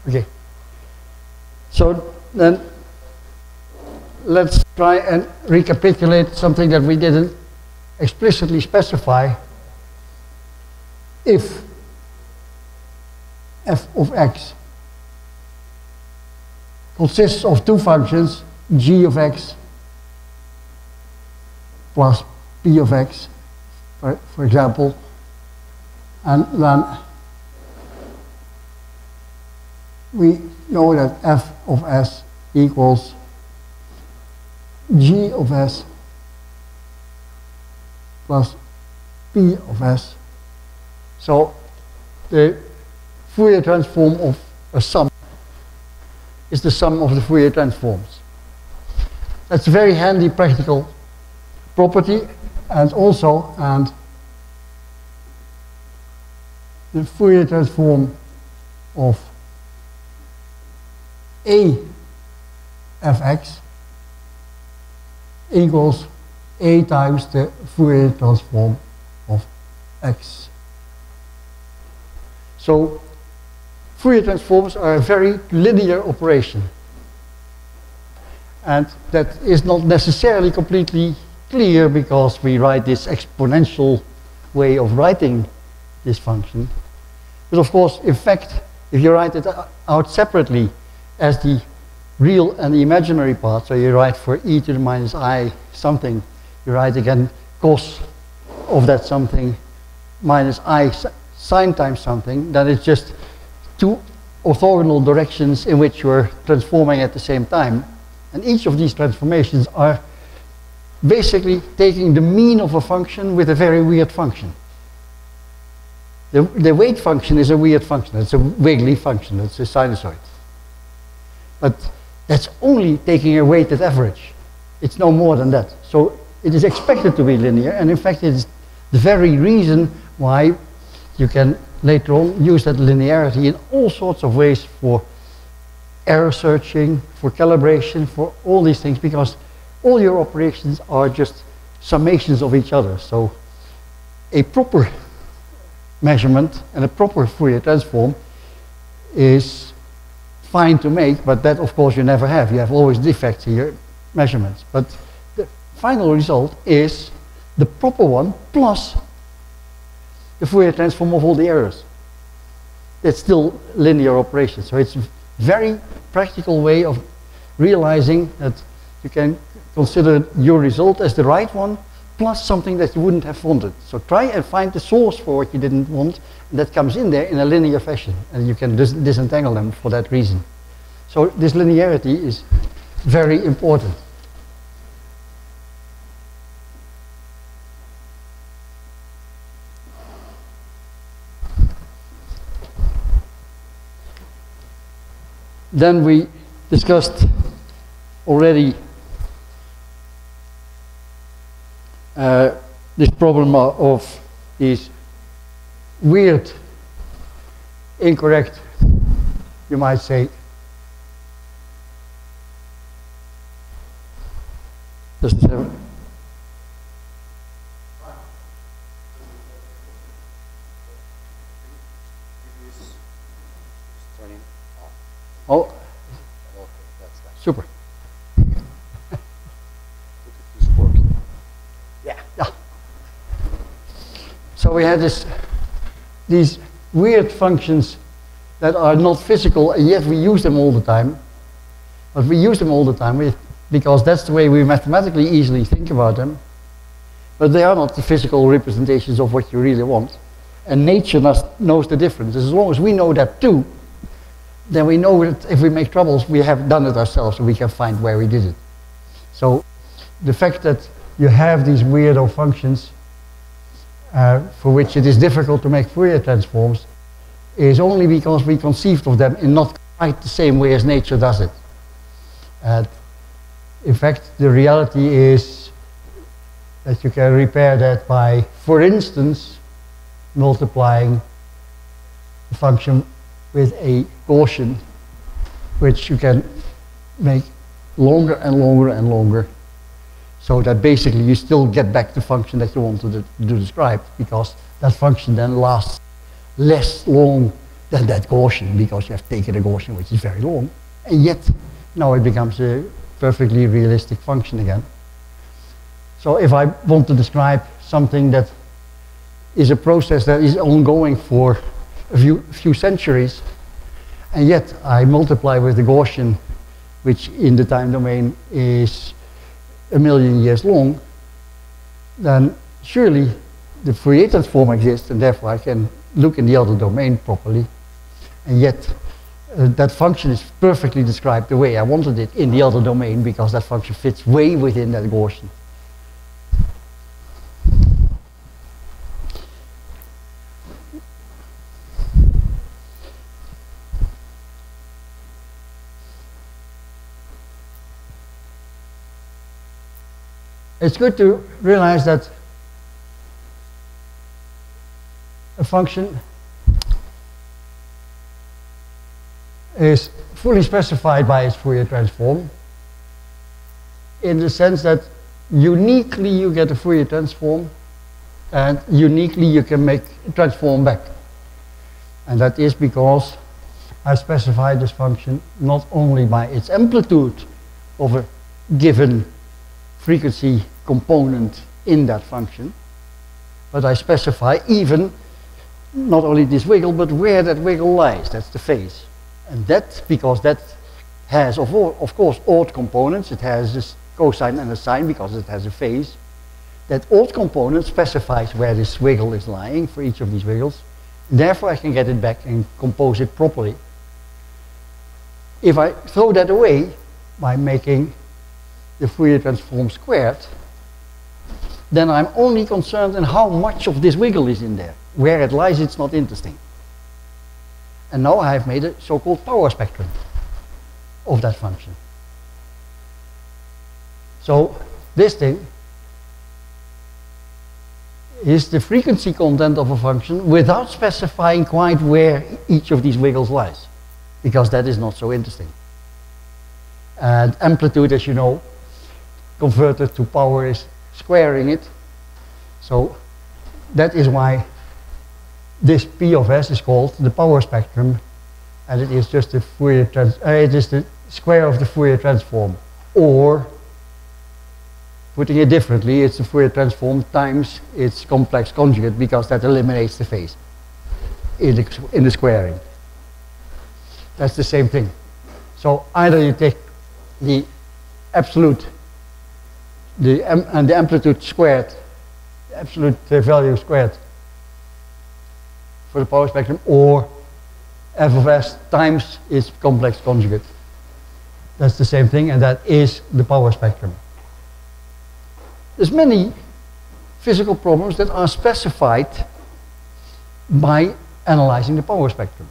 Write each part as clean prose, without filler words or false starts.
Okay. So then let's try and recapitulate something that we didn't explicitly specify. If f of x consists of two functions, g of x plus p of x, for example, and then we know that f of s equals g of s plus p of s. So the Fourier transform of a sum is the sum of the Fourier transforms. That's a very handy practical property, and also the Fourier transform of a fx equals a times the Fourier transform of x. So Fourier transforms are a very linear operation, and that is not necessarily completely clear because we write this exponential way of writing this function. But of course, in fact, if you write it out separately as the real and the imaginary part, so you write for e to the minus I something, you write again cos of that something minus I sine times something, then it's just two orthogonal directions in which you're transforming at the same time. And each of these transformations are basically taking the mean of a function with a very weird function. The weight function is a weird function. It's a wiggly function. It's a sinusoid. But that's only taking a weighted average. It's no more than that. So it is expected to be linear, and in fact it is the very reason why you can later on use that linearity in all sorts of ways for error searching, for calibration, for all these things, because all your operations are just summations of each other. So a proper measurement and a proper Fourier transform is fine to make, but that of course you never have. You have always defects in your measurements. But the final result is the proper one plus the Fourier transform of all the errors. It's still linear operation. So it's a very practical way of realizing that you can consider your result as the right one plus something that you wouldn't have wanted. So try and find the source for what you didn't want, and that comes in there in a linear fashion, and you can disentangle them for that reason. So this linearity is very important. Then we discussed already this problem of these weird, incorrect, you might say, just a second. Oh, okay, that's that. Super. Yeah. So we had these weird functions that are not physical, and yet we use them all the time. But we use them all the time because that's the way we mathematically easily think about them. But they are not the physical representations of what you really want. And nature knows the difference. As long as we know that too, then we know that if we make troubles, we have done it ourselves, and we can find where we did it. So the fact that you have these weirdo functions for which it is difficult to make Fourier transforms is only because we conceived of them in not quite the same way as nature does it. In fact, the reality is that you can repair that by, for instance, multiplying the function with a Gaussian, which you can make longer and longer and longer, so that basically you still get back the function that you want to describe, because that function then lasts less long than that Gaussian, because you have taken a Gaussian which is very long, and yet now it becomes a perfectly realistic function again. So if I want to describe something that is a process that is ongoing for a few centuries, and yet I multiply with the Gaussian, which in the time domain is 1,000,000 years long, then surely the Fourier transform exists, and therefore I can look in the other domain properly, and yet that function is perfectly described the way I wanted it in the other domain, because that function fits way within that Gaussian. It's good to realize that a function is fully specified by its Fourier transform, in the sense that uniquely you get a Fourier transform, and uniquely you can make a transform back. And that is because I specify this function not only by its amplitude of a given frequency component in that function, but I specify even not only this wiggle, but where that wiggle lies. That's the phase. And that, because that has, of course, odd components. It has this cosine and a sine because it has a phase. That odd component specifies where this wiggle is lying for each of these wiggles. Therefore, I can get it back and compose it properly. If I throw that away by making the Fourier transform squared, then I'm only concerned in how much of this wiggle is in there. Where it lies, it's not interesting. And now I have made a so-called power spectrum of that function. So this thing is the frequency content of a function without specifying quite where each of these wiggles lies, because that is not so interesting. And amplitude, as you know, converted to power is squaring it. So that is why this P of S is called the power spectrum, and it is just the Fourier it is the square of the Fourier transform, or putting it differently, it's the Fourier transform times its complex conjugate, because that eliminates the phase in the squaring. That's the same thing. So either you take the absolute and the amplitude squared, the absolute value squared for the power spectrum, or f of s times its complex conjugate. That's the same thing, and that is the power spectrum. There's many physical problems that are specified by analyzing the power spectrum.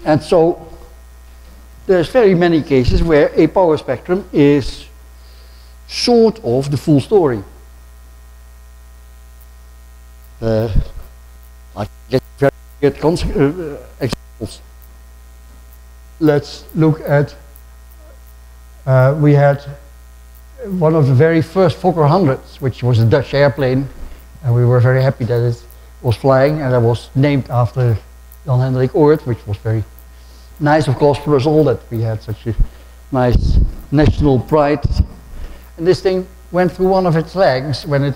And so there's very many cases where a power spectrum is sort of the full story. I get very good examples. Let's look at, we had one of the very first Fokker 100s, which was a Dutch airplane, and we were very happy that it was flying, and it was named after Jan Hendrik Oort, which was very nice, of course, for us all that we had such a nice national pride. And this thing went through one of its legs when it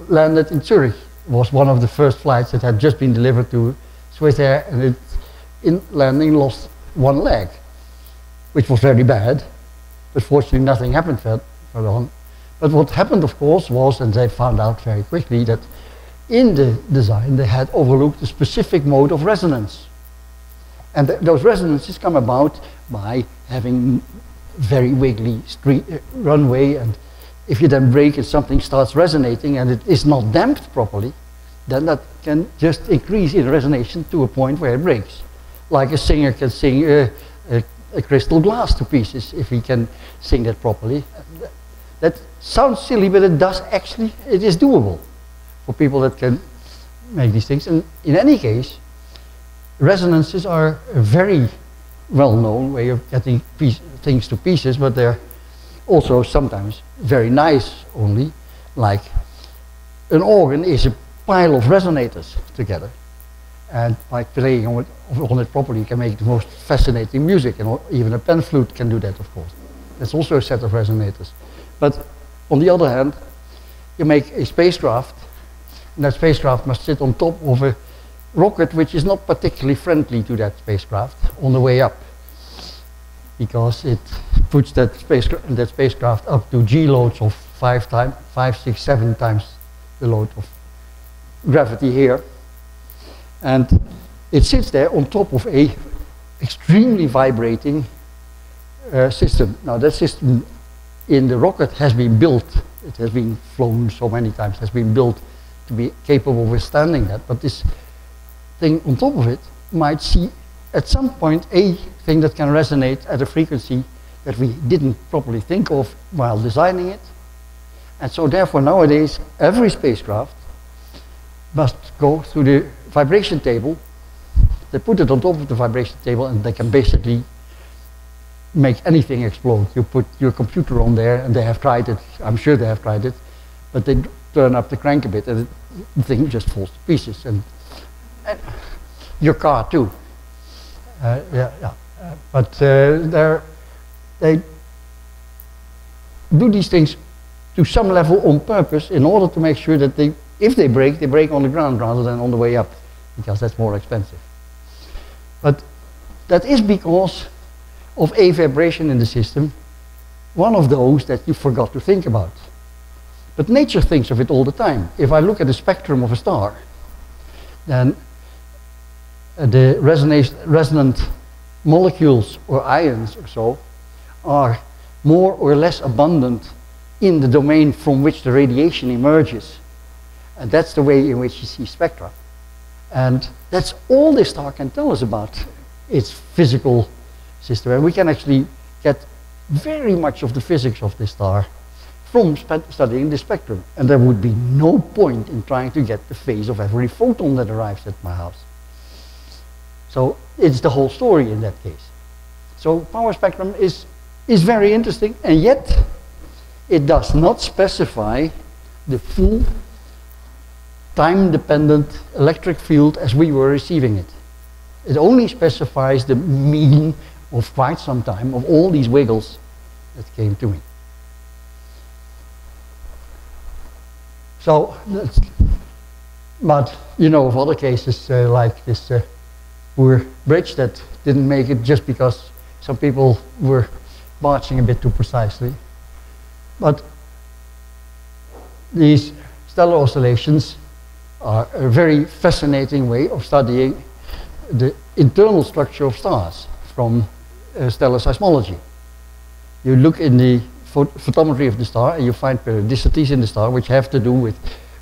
landed in Zurich. It was one of the first flights that had just been delivered to Swiss Air, and it, in landing, lost one leg, which was very bad. But fortunately, nothing happened further on. But what happened, of course, was, and they found out very quickly, that in the design they had overlooked a specific mode of resonance. And those resonances come about by having very wiggly runway, and if you then brake and something starts resonating and it is not damped properly, then that can just increase in resonation to a point where it breaks. Like a singer can sing a crystal glass to pieces if he can sing that properly. That sounds silly, but it does actually, it is doable for people that can make these things. And in any case, resonances are a very well-known way of getting things to pieces, but they're also sometimes very nice only. Like an organ is a pile of resonators together. And by playing on it properly, you can make the most fascinating music, and even a pan flute can do that, of course. That's also a set of resonators. But on the other hand, you make a spacecraft, and that spacecraft must sit on top of a rocket which is not particularly friendly to that spacecraft on the way up, because it puts that spacecraft up to G loads of 5, 6, 7 times the load of gravity here. And it sits there on top of a extremely vibrating system. Now that system in the rocket has been built, it has been flown so many times, has been built to be capable of withstanding that, but this thing on top of it might see at some point a thing that can resonate at a frequency that we didn't properly think of while designing it. And so therefore nowadays every spacecraft must go through the vibration table. They put it on top of the vibration table and they can basically make anything explode. You put your computer on there, and they have tried it, I'm sure they have tried it, but they turn up the crank a bit and the thing just falls to pieces. And your car too. But they do these things to some level on purpose in order to make sure that if they break on the ground rather than on the way up, because that's more expensive. But that is because of a vibration in the system, one of those that you forgot to think about. But nature thinks of it all the time. If I look at the spectrum of a star, then the resonant molecules or ions or so are more or less abundant in the domain from which the radiation emerges. And that's the way in which you see spectra. And that's all this star can tell us about its physical system. And we can actually get very much of the physics of this star from studying the spectrum. And there would be no point in trying to get the phase of every photon that arrives at my house. So it's the whole story in that case. So power spectrum is very interesting, and yet it does not specify the full time-dependent electric field as we were receiving it. It only specifies the mean of quite some time of all these wiggles that came to me. So, but you know of other cases like this poor bridge that didn't make it just because some people were marching a bit too precisely. But these stellar oscillations are a very fascinating way of studying the internal structure of stars from stellar seismology. You look in the photometry of the star and you find periodicities in the star which have to do with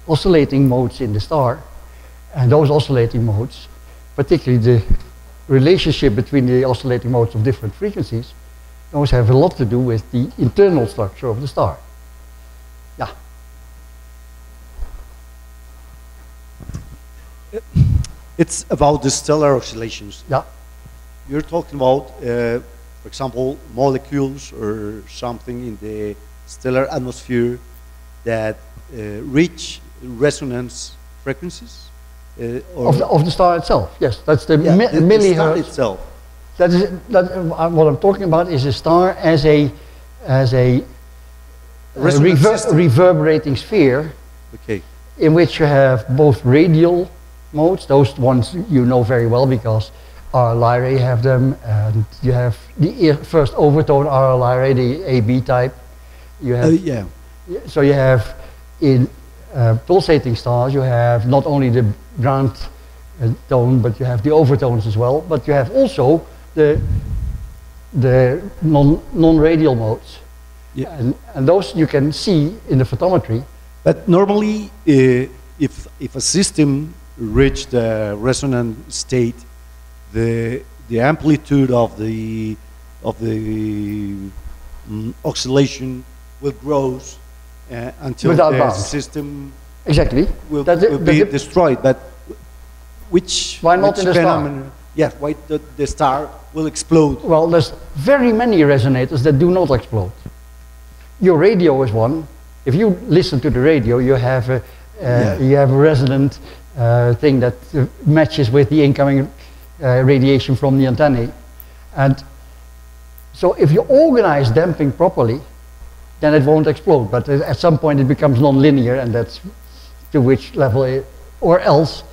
oscillating modes in the star. And those oscillating modes, particularly the relationship between the oscillating modes of different frequencies, those have a lot to do with the internal structure of the star. Yeah. It's about the stellar oscillations. Yeah. You're talking about, for example, molecules or something in the stellar atmosphere that reach resonance frequencies? Of the star itself, yes. That's the the millihertz. star itself. What I'm talking about is a star as a reverberating sphere, okay, in which you have both radial modes, those ones you know very well because R. Lyrae have them, and you have the first overtone R. Lyrae, the AB type. You have, yeah. So you have in pulsating stars, you have not only the ground tone, but you have the overtones as well, but you have also the non-radial modes. Yeah. And those you can see in the photometry. But normally, if a system reached the resonant state, the amplitude of the oscillation will grow until without the bounds. system Exactly. will be destroyed. But why not in the star? Yeah, why the star will explode? Well, there's very many resonators that do not explode. Your radio is one. If you listen to the radio, you have You have a resonant thing that matches with the incoming radiation from the antennae. And so if you organize damping properly, then it won't explode. But at some point it becomes non-linear, and that's to which level or else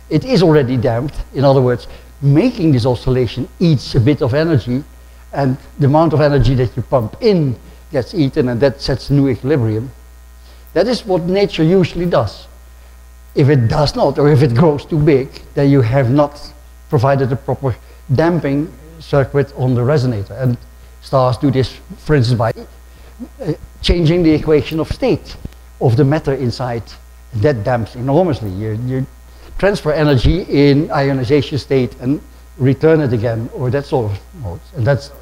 it is already damped. In other words, making this oscillation eats a bit of energy, and the amount of energy that you pump in gets eaten, and that sets a new equilibrium. That is what nature usually does. If it does not, or if it grows too big, then you have not provided a proper damping circuit on the resonator. And stars do this, for instance, by changing the equation of state of the matter inside. That damps enormously. You transfer energy in ionization state and return it again, or that sort of modes. And that's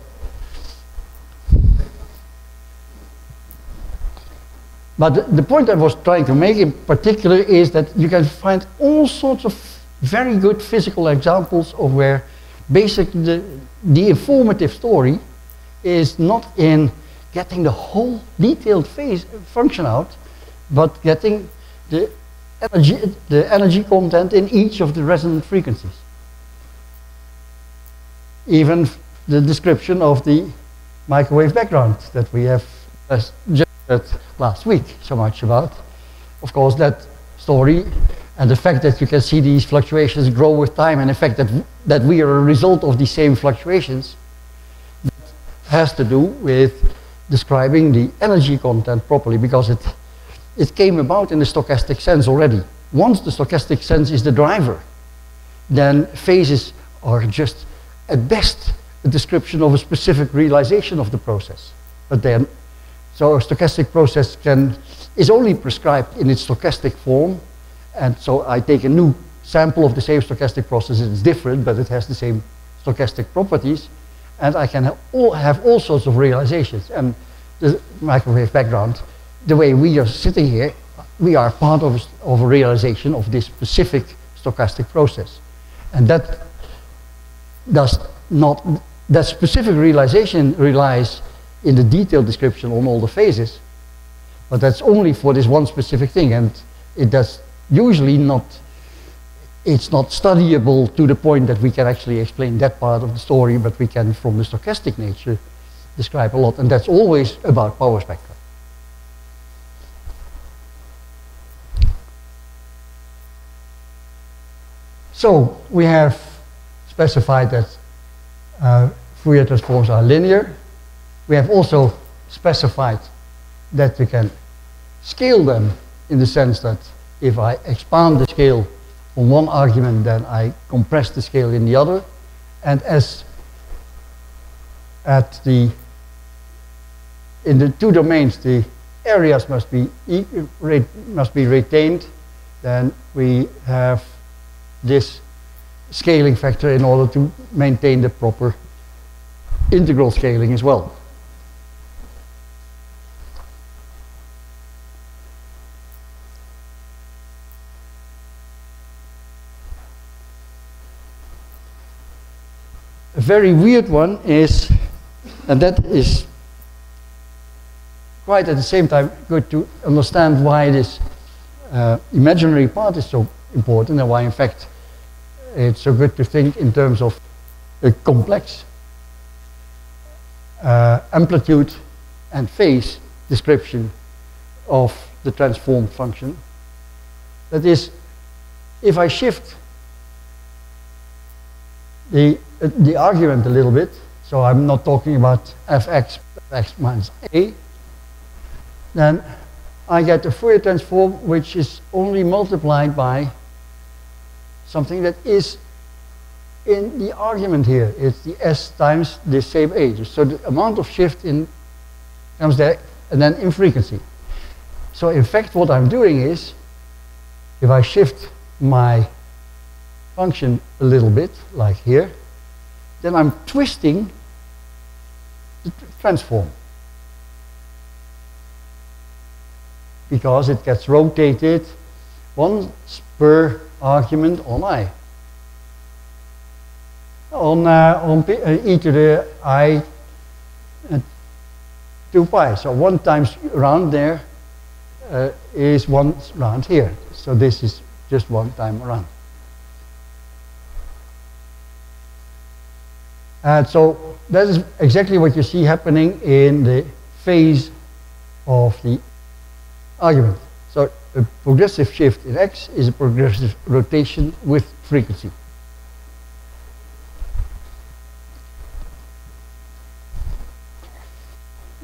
but the point I was trying to make in particular is that you can find all sorts of very good physical examples of where basically the informative story is not in getting the whole detailed phase function out, but getting the energy content in each of the resonant frequencies. Even the description of the microwave background that we have just heard last week so much about. Of course, that story and the fact that you can see these fluctuations grow with time, and the fact that we are a result of these same fluctuations, that has to do with describing the energy content properly, because it came about in the stochastic sense already. Once the stochastic sense is the driver, then phases are just at best a description of a specific realization of the process. But then, so a stochastic process is only prescribed in its stochastic form, and so I take a new sample of the same stochastic process. It's different, but it has the same stochastic properties, and I can have all sorts of realizations. And the microwave background, the way we are sitting here, we are part of a realization of this specific stochastic process. And that specific realization relies in the detailed description on all the phases, but that's only for this one specific thing, and it does usually not, it's not studyable to the point that we can actually explain that part of the story, but we can, from the stochastic nature, describe a lot, and that's always about power spectra. So we have specified that Fourier transforms are linear. We have also specified that you can scale them in the sense that if I expand the scale on one argument, then I compress the scale in the other. And as in the two domains, the areas must be retained, then we have this scaling factor in order to maintain the proper integral scaling as well. A very weird one is, and that is quite at the same time good to understand why this imaginary part is so important, and why in fact it's so good to think in terms of a complex amplitude and phase description of the transformed function. That is, if I shift the argument a little bit, so I'm not talking about fx minus a, then I get a Fourier transform which is only multiplied by something that is in the argument here. It's the s times the same a. So the amount of shift comes there, and then in frequency. So in fact what I'm doing is, if I shift my function a little bit, like here, then I'm twisting the transform, because it gets rotated once per argument on I. On e to the I 2 pi. So one times around there, is once round here. So this is just one time around. And so that is exactly what you see happening in the phase of the argument. So a progressive shift in x is a progressive rotation with frequency.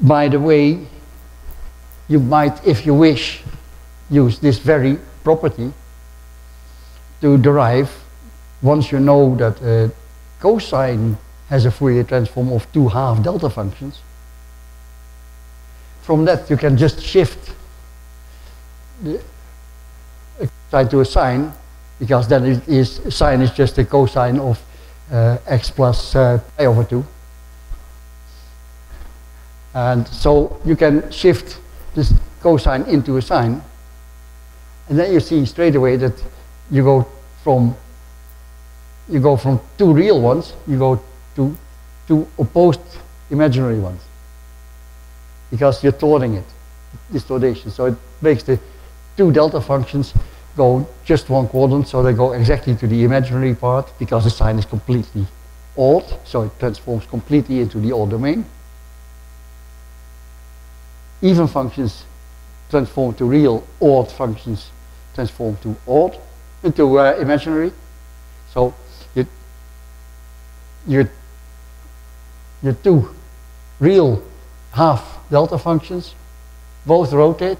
By the way, you might, if you wish, use this very property to derive, once you know that a cosine has a Fourier transform of 2 half delta functions. From that you can just shift the sine to a sine, because then it is, sine is just a cosine of x plus pi over 2. And so you can shift this cosine into a sine, and then you see straight away that you go from two real ones, you go to two opposed imaginary ones, because you're torting it, this tortation. So it makes the two delta functions go just one quadrant, so they go exactly to the imaginary part, because the sine is completely odd, so it transforms completely into the odd domain. Even functions transform to real, odd functions transform to odd, into imaginary. So your two real half delta functions both rotate,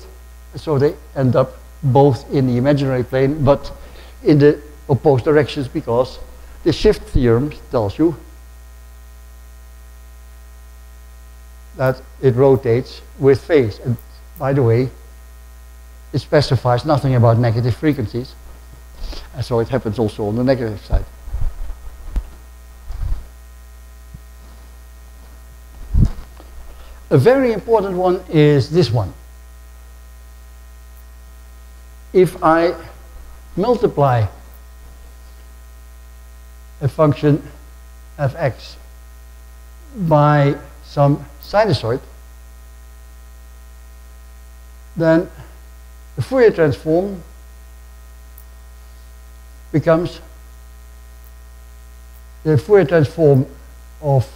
so they end up both in the imaginary plane but in the opposed directions, because the shift theorem tells you that it rotates with phase. And by the way, it specifies nothing about negative frequencies, and so it happens also on the negative side. A very important one is this one. If I multiply a function fx by some sinusoid, then the Fourier transform becomes the Fourier transform of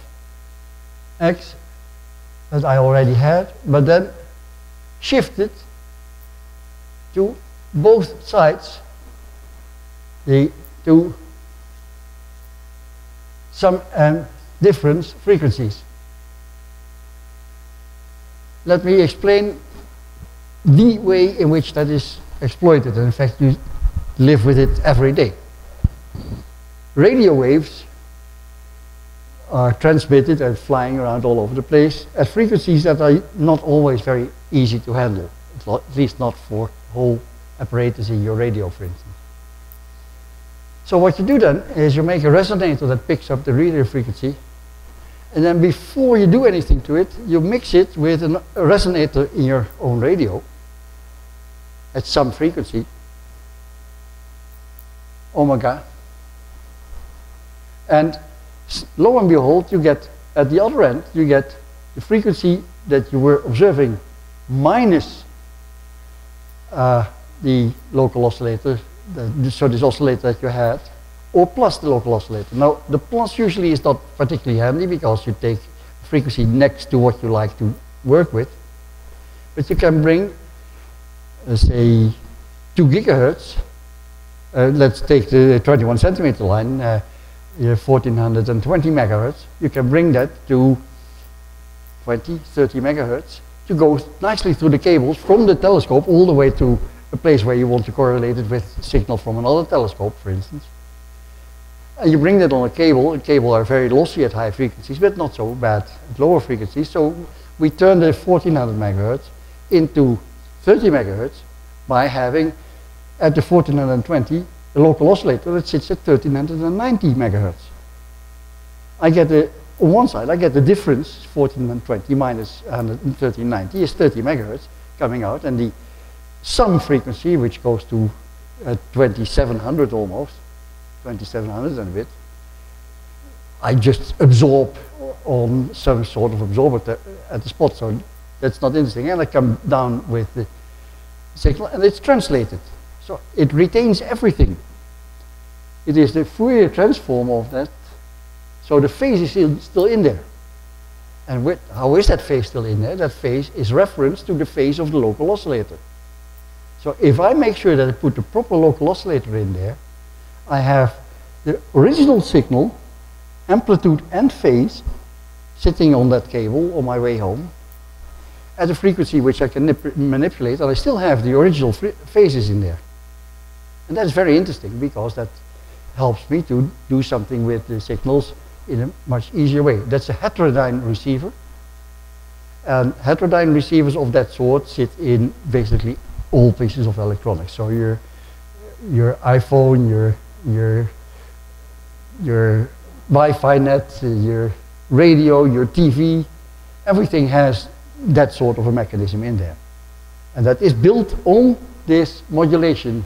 x that I already had, but then shifted to both sides, to some difference frequencies. Let me explain the way in which that is exploited, and in fact you live with it every day. Radio waves are transmitted and flying around all over the place at frequencies that are not always very easy to handle, at least not for whole apparatus in your radio, for instance. So what you do then is you make a resonator that picks up the radio frequency, and then before you do anything to it, you mix it with a resonator in your own radio at some frequency, omega, and lo and behold, you get, at the other end, you get the frequency that you were observing minus the local oscillator, so this oscillator that you had, or plus the local oscillator. Now, the plus usually is not particularly handy, because you take frequency next to what you like to work with, but you can bring, say, 2 gigahertz. Let's take the 21 centimeter line, 1420 megahertz. You can bring that to 20, 30 megahertz to go nicely through the cables from the telescope all the way to a place where you want to correlate it with signal from another telescope, for instance. And you bring that on a cable. The cable are very lossy at high frequencies, but not so bad at lower frequencies. So we turn the 1400 megahertz into 30 megahertz by having, at the 1420, a local oscillator that sits at 1390 megahertz. I get on one side, I get the difference, 1420 minus 1390 is 30 megahertz coming out, and the sum frequency, which goes to 2700 almost, 2700 and a bit, I just absorb on some sort of absorber at the spot, so that's not interesting. And I come down with the signal and it's translated. So it retains everything. It is the Fourier transform of that. So the phase is still in there. And how is that phase still in there? That phase is reference to the phase of the local oscillator. So if I make sure that I put the proper local oscillator in there, I have the original signal, amplitude and phase, sitting on that cable on my way home, at a frequency which I can manipulate, and I still have the original phases in there. And that's very interesting, because that helps me to do something with the signals in a much easier way. That's a heterodyne receiver. And heterodyne receivers of that sort sit in basically all pieces of electronics. So your iPhone, your Wi-Fi net, your radio, your TV, everything has that sort of a mechanism in there. And that is built on this modulation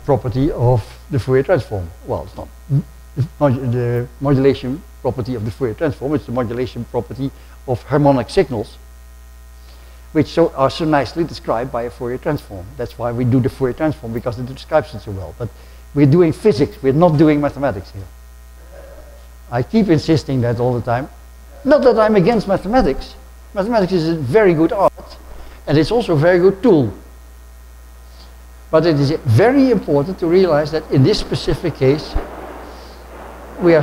property of the Fourier transform. Well, it's not the modulation property of the Fourier transform, it's the modulation property of harmonic signals, which are so nicely described by a Fourier transform. That's why we do the Fourier transform, because it describes it so well. But we're doing physics, we're not doing mathematics here. I keep insisting that all the time. Not that I'm against mathematics. Mathematics is a very good art, and it's also a very good tool. But it is very important to realize that in this specific case, we are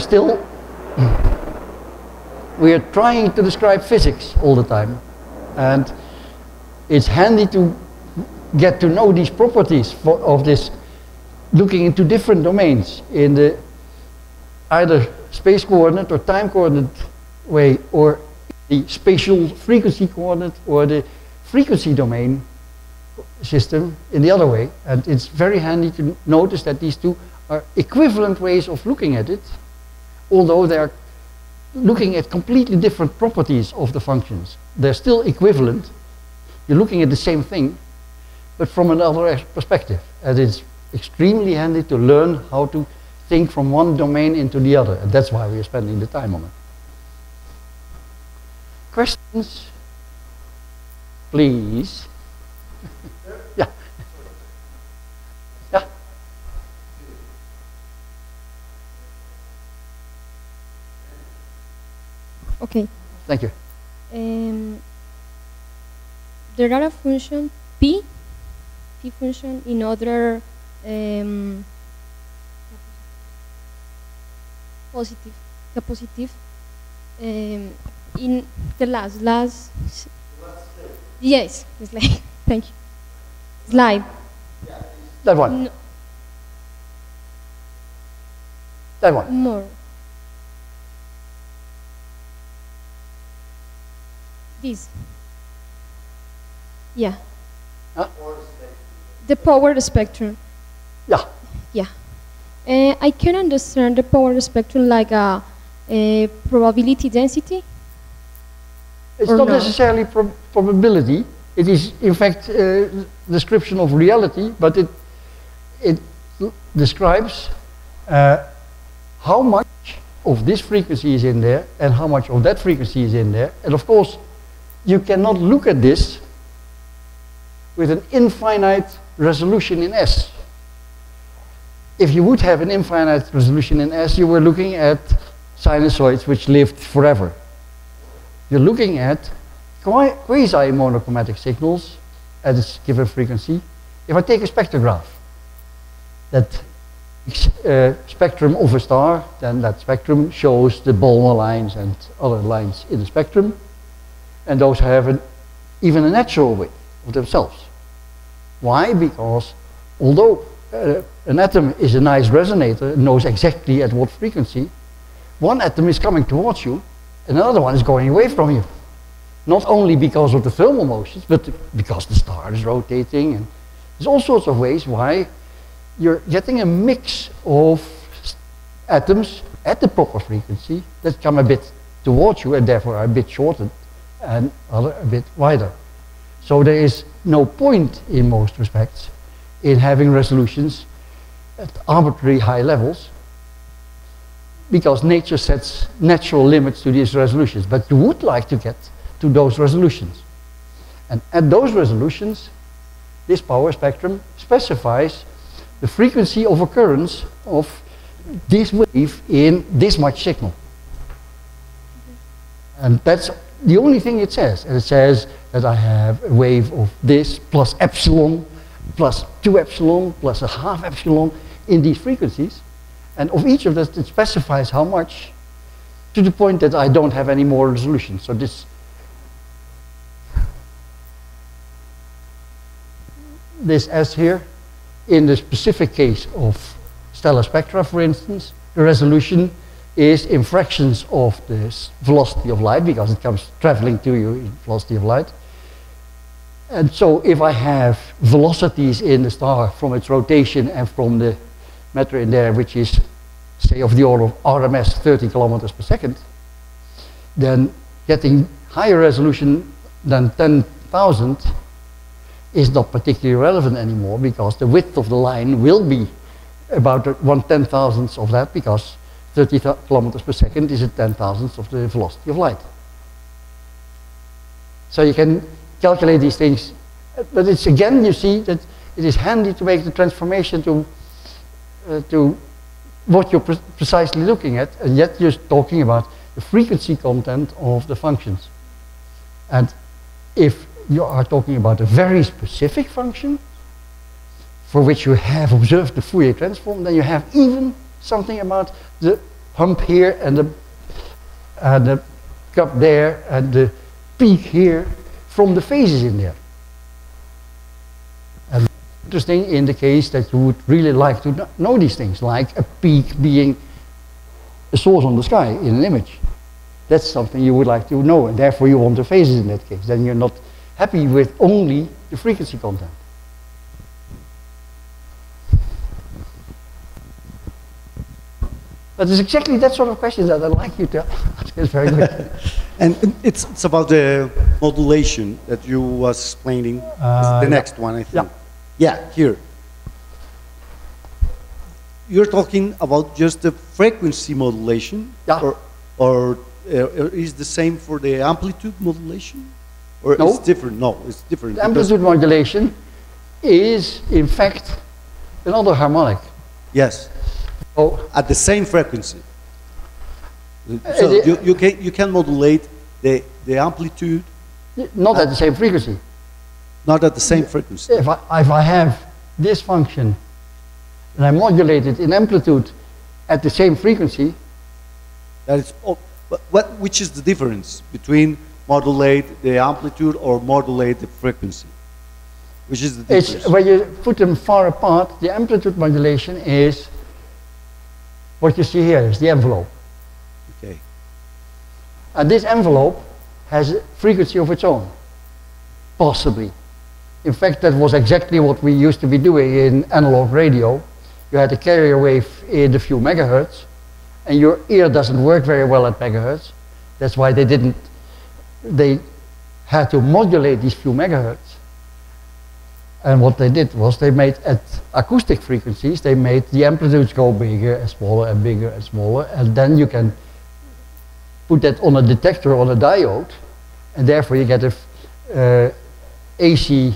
trying to describe physics all the time. And it's handy to get to know these properties of this, looking into different domains in the either space coordinate or time coordinate way, or the spatial frequency coordinate or the frequency domain system in the other way. And it's very handy to notice that these two are equivalent ways of looking at it, although they are looking at completely different properties of the functions. They're still equivalent. You're looking at the same thing, but from another perspective. And it's extremely handy to learn how to think from one domain into the other, and that's why we are spending the time on it. Questions? Please. Yeah. Yeah. Okay. Thank you. There are a function p function in other positive in the last yes, the slide. Thank you. Slide. That one. No, That one. more. This. Yeah. Huh? The power spectrum. Yeah. Yeah. I can understand the power spectrum like a probability density. It's Or not no? necessarily probability. It is, in fact, description of reality, but it describes how much of this frequency is in there and how much of that frequency is in there. And of course, you cannot look at this with an infinite resolution in S. If you would have an infinite resolution in S, you were looking at sinusoids which lived forever. You're looking at quasi-monochromatic signals at a given frequency. If I take a spectrograph, that spectrum of a star, then that spectrum shows the Balmer lines and other lines in the spectrum, and those have even a natural width of themselves. Why? Because although an atom is a nice resonator, knows exactly at what frequency, one atom is coming towards you, and another one is going away from you. Not only because of the thermal motions, but because the star is rotating, and there's all sorts of ways why you're getting a mix of atoms at the proper frequency that come a bit towards you and therefore are a bit shorter and other a bit wider. So there is no point in most respects in having resolutions at arbitrary high levels, because nature sets natural limits to these resolutions, but you would like to get to those resolutions. And at those resolutions, this power spectrum specifies the frequency of occurrence of this wave in this much signal. And that's the only thing it says. And it says that I have a wave of this plus epsilon, plus 2 epsilon, plus a half epsilon in these frequencies. And of each of those, it specifies how much, to the point that I don't have any more resolution. So this S here, in the specific case of stellar spectra, for instance, the resolution is in fractions of this velocity of light, because it comes traveling to you in velocity of light. And so if I have velocities in the star from its rotation and from the matter in there, which is, say, of the order of RMS 30 kilometers per second, then getting higher resolution than 10,000 is not particularly relevant anymore, because the width of the line will be about 1/10,000th of that, because 30 kilometers per second is a 10,000th of the velocity of light. So you can calculate these things, but it's again, you see that it is handy to make the transformation to what you're precisely looking at, and yet you're talking about the frequency content of the functions. And if you are talking about a very specific function for which you have observed the Fourier transform, then you have even something about the hump here and the cup there and the peak here from the phases in there. And interesting in the case that you would really like to know these things, like a peak being a source on the sky in an image. That's something you would like to know, and therefore you want the phases in that case. Then you're not happy with only the frequency content. But it's exactly that sort of question that I'd like you to ask. It's very good. And it's about the modulation that you was explaining. The next one, I think. Yeah, here. You're talking about just the frequency modulation? Yeah. Or is the same for the amplitude modulation? Or no. It's different? No, it's different. The amplitude modulation is, in fact, another harmonic. Yes. So at the same frequency. So you can modulate the amplitude. Not at the same frequency. Not at the same frequency. If I have this function and I modulate it in amplitude at the same frequency. That is, which is the difference between modulate the amplitude or modulate the frequency? Which is the difference? It's when you put them far apart, the amplitude modulation is what you see here, is the envelope. Okay. And this envelope has a frequency of its own, possibly. In fact, that was exactly what we used to be doing in analog radio. You had a carrier wave in a few megahertz, and your ear doesn't work very well at megahertz. That's why they had to modulate these few megahertz. And what they did was they made, at acoustic frequencies, they made the amplitudes go bigger and smaller and bigger and smaller, and then you can put that on a detector, on a diode, and therefore you get a AC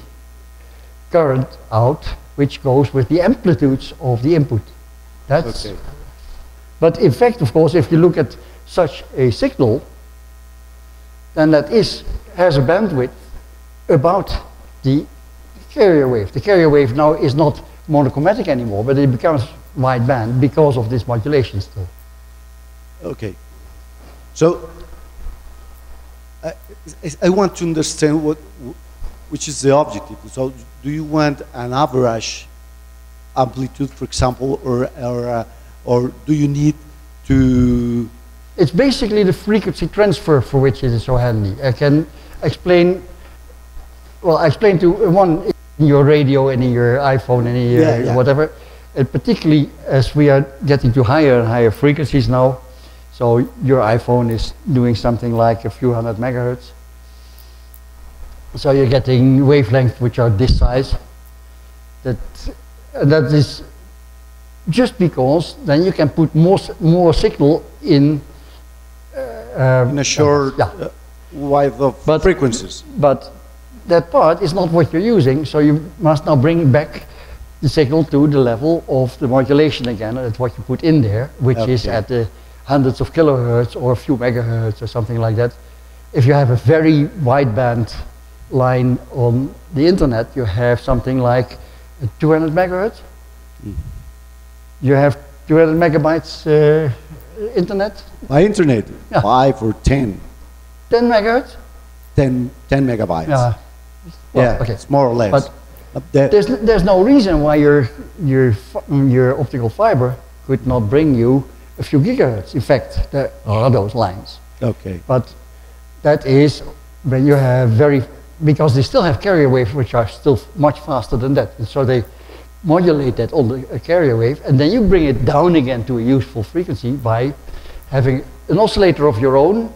current out, which goes with the amplitudes of the input. That's okay. But in fact, of course, if you look at such a signal, then that has a bandwidth about the carrier wave. The carrier wave now is not monochromatic anymore, but it becomes wideband because of this modulation still. Okay. So I want to understand which is the objective. So do you want an average amplitude, for example, or do you need to? It's basically the frequency transfer for which it is so handy. I can explain. Well, I explained to one in your radio and in your iPhone and in your whatever. And particularly as we are getting to higher and higher frequencies now. So your iPhone is doing something like a few hundred megahertz. So you're getting wavelengths which are this size. That is just because then you can put more signal in a short wave of frequencies. But that part is not what you're using, so you must now bring back the signal to the level of the modulation again. That's what you put in there, which is at the hundreds of kilohertz or a few megahertz or something like that. If you have a very wideband line on the internet, you have something like 200 megahertz. You have 200 megabytes internet. My internet, Yeah. 5 or 10. 10 megahertz? 10 megabytes. Yeah. Well, Yeah, okay. it's more or less. But That- there's no reason why your optical fiber could not bring you a few gigahertz. In fact, there are those lines. okay. But that is when you have because they still have carrier waves which are still much faster than that. And so they modulate that on the carrier wave, and then you bring it down again to a useful frequency by having an oscillator of your own,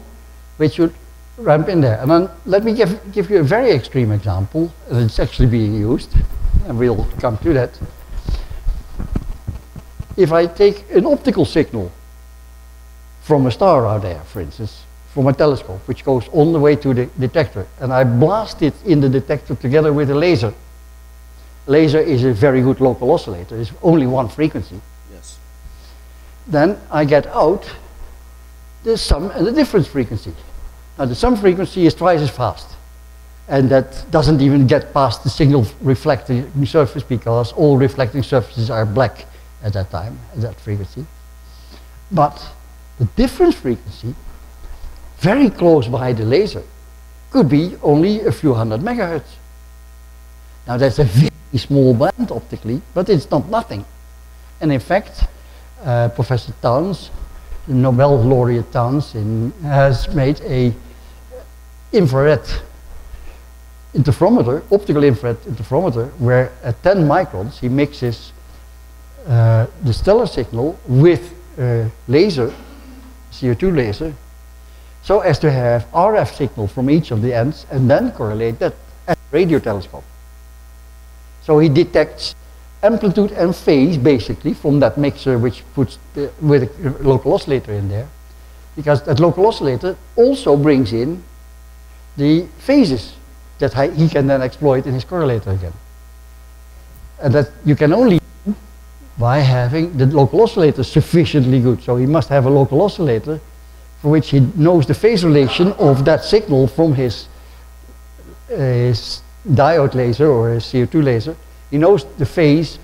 which you ramp in there. And then let me give you a very extreme example, and it's actually being used, and we'll come to that. If I take an optical signal from a star out there, for instance, from a telescope, which goes all the way to the detector, and I blast it in the detector together with a laser. Laser is a very good local oscillator. It's only one frequency. Yes. Then I get out the sum and the difference frequency. Now the sum frequency is twice as fast, and that doesn't even get past the signal reflecting surface, because all reflecting surfaces are black at that time, at that frequency. But the difference frequency, very close by the laser, could be only a few hundred megahertz. Now that's a very small band optically, but it's not nothing. And in fact, Professor Towns, the Nobel laureate Towns, has made a infrared interferometer, optical infrared interferometer, where at 10 microns he mixes the stellar signal with laser, CO2 laser, so as to have RF signal from each of the ends, and then correlate that at a radio telescope. So he detects amplitude and phase basically from that mixer, which puts with a local oscillator in there, because that local oscillator also brings in the phases that he can then exploit in his correlator again. And that you can only do by having the local oscillator sufficiently good. So he must have a local oscillator for which he knows the phase relation of that signal from his diode laser or his CO2 laser. He knows the phase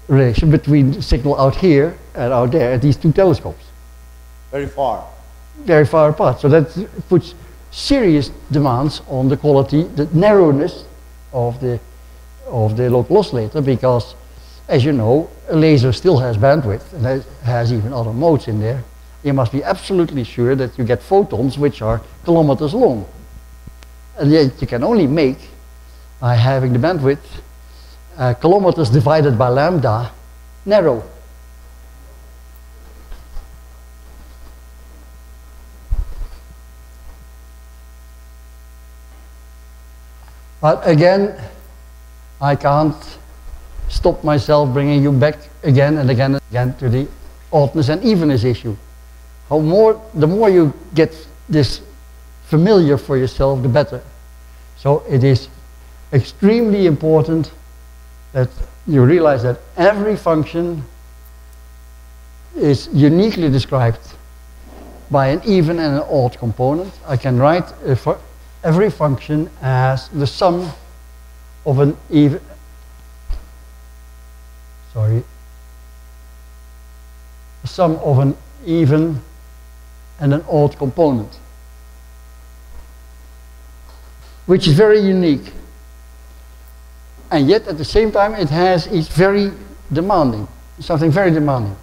relation between the signal out here and out there at these two telescopes. Very far. Very far apart. So that puts serious demands on the quality, the narrowness of the local oscillator, because, as you know, a laser still has bandwidth and has even other modes in there. You must be absolutely sure that you get photons which are kilometers long. And yet you can only make, by having the bandwidth, kilometers divided by lambda, narrow. But again, I can't stop myself bringing you back again and again and again to the oddness and evenness issue. The more you get this familiar for yourself, the better. So it is extremely important that you realize that every function is uniquely described by an even and an odd component. I can write for every function as the sum of an even, the sum of an even and an odd component, which is very unique. And yet at the same time it's very demanding, something very demanding.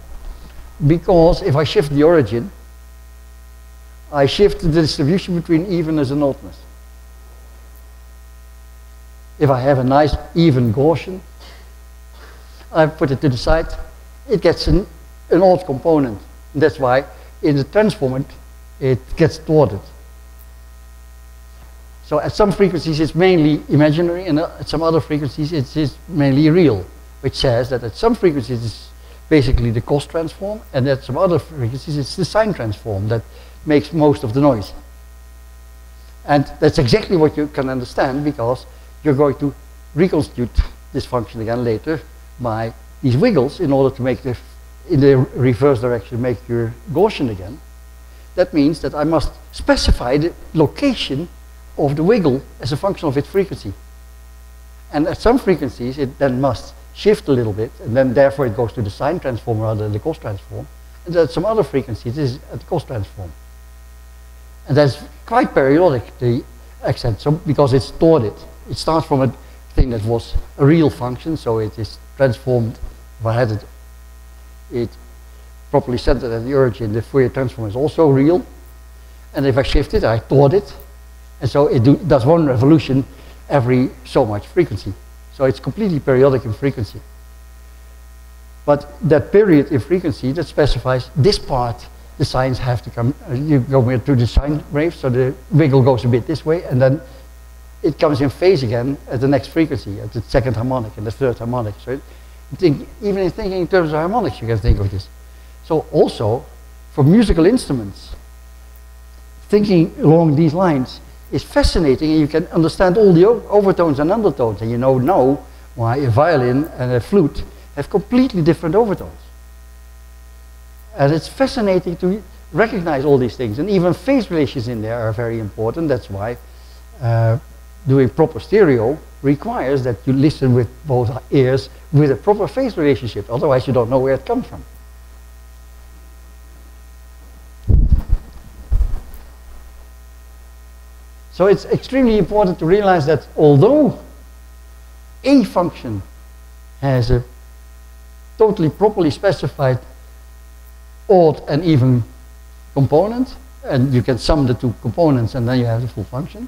Because if I shift the origin, I shift the distribution between evenness and oddness. If I have a nice even Gaussian, I put it to the side, it gets an odd component. And that's why in the transform it gets thwarted. So at some frequencies it's mainly imaginary, and at some other frequencies it's mainly real, which says that at some frequencies it's basically the cos transform, and at some other frequencies it's the sine transform that makes most of the noise. And that's exactly what you can understand, because you're going to reconstitute this function again later by these wiggles in order to make in the reverse direction, make your Gaussian again. That means that I must specify the location of the wiggle as a function of its frequency. And at some frequencies, it then must shift a little bit, and then therefore it goes to the sine transform rather than the cos transform. And at some other frequencies, it is at the cos transform. And that's quite periodic, the accent, so because it's stored it. It starts from a thing that was a real function, so it is transformed. If I had it properly centered at the origin, the Fourier transform is also real. And if I shift it, I taught it. And so it does one revolution every so much frequency. So it's completely periodic in frequency. But that period in frequency, that specifies this part, the sines have to come, you go to the sine wave, so the wiggle goes a bit this way, and then it comes in phase again at the next frequency, at the second harmonic and the third harmonic. So even in thinking in terms of harmonics, you can think of this. So also, for musical instruments, thinking along these lines is fascinating, and you can understand all the overtones and undertones, and you know why a violin and a flute have completely different overtones. And it's fascinating to recognize all these things, and even phase relations in there are very important. That's why doing proper stereo requires that you listen with both ears with a proper phase relationship, otherwise you don't know where it comes from. So it's extremely important to realize that although a function has a totally properly specified odd and even component, and you can sum the two components and then you have the full function,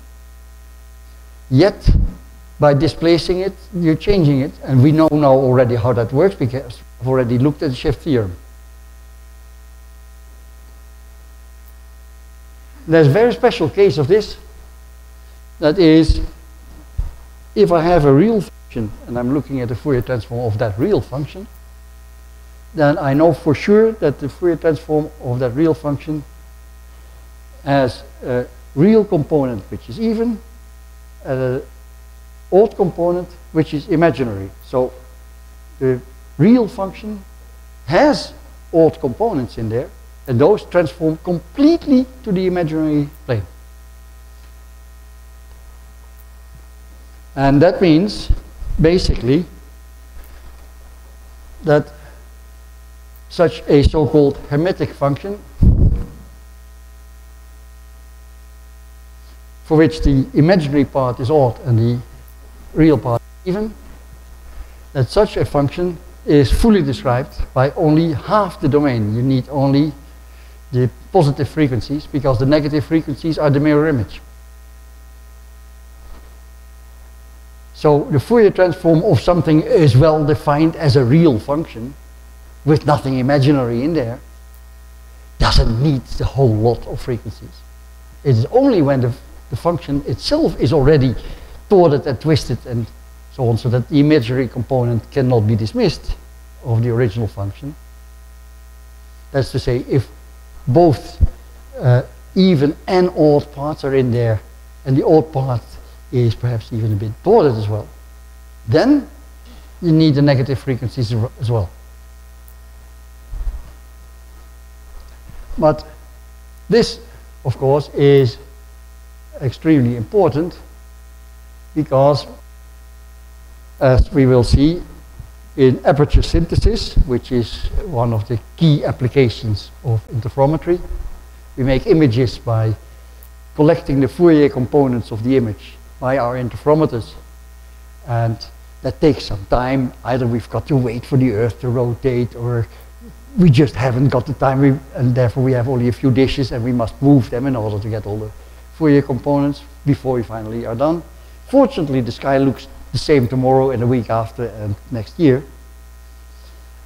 yet by displacing it, you're changing it, and we know now already how that works because I've already looked at the shift theorem. There's a very special case of this. That is, if I have a real function and I'm looking at the Fourier transform of that real function, then I know for sure that the Fourier transform of that real function has a real component which is even, and an odd component which is imaginary. So the real function has odd components in there, and those transform completely to the imaginary plane. And that means, basically, that such a so-called hermetic function, for which the imaginary part is odd and the real part is even, that such a function is fully described by only half the domain. You need only the positive frequencies, because the negative frequencies are the mirror image. So the Fourier transform of something is well defined as a real function with nothing imaginary in there. Doesn't need the whole lot of frequencies. It is only when the function itself is already thwarted and twisted and so on, so that the imaginary component cannot be dismissed of the original function. That's to say, if both even and odd parts are in there, and the odd part is perhaps even a bit thwarted as well, then you need the negative frequencies as well. But this, of course, is extremely important because, as we will see, in aperture synthesis, which is one of the key applications of interferometry, we make images by collecting the Fourier components of the image by our interferometers, and that takes some time. Either we've got to wait for the Earth to rotate, or we just haven't got the time, and therefore we have only a few dishes and we must move them in order to get all the Fourier components before we finally are done. Fortunately, the sky looks the same tomorrow and the week after and next year,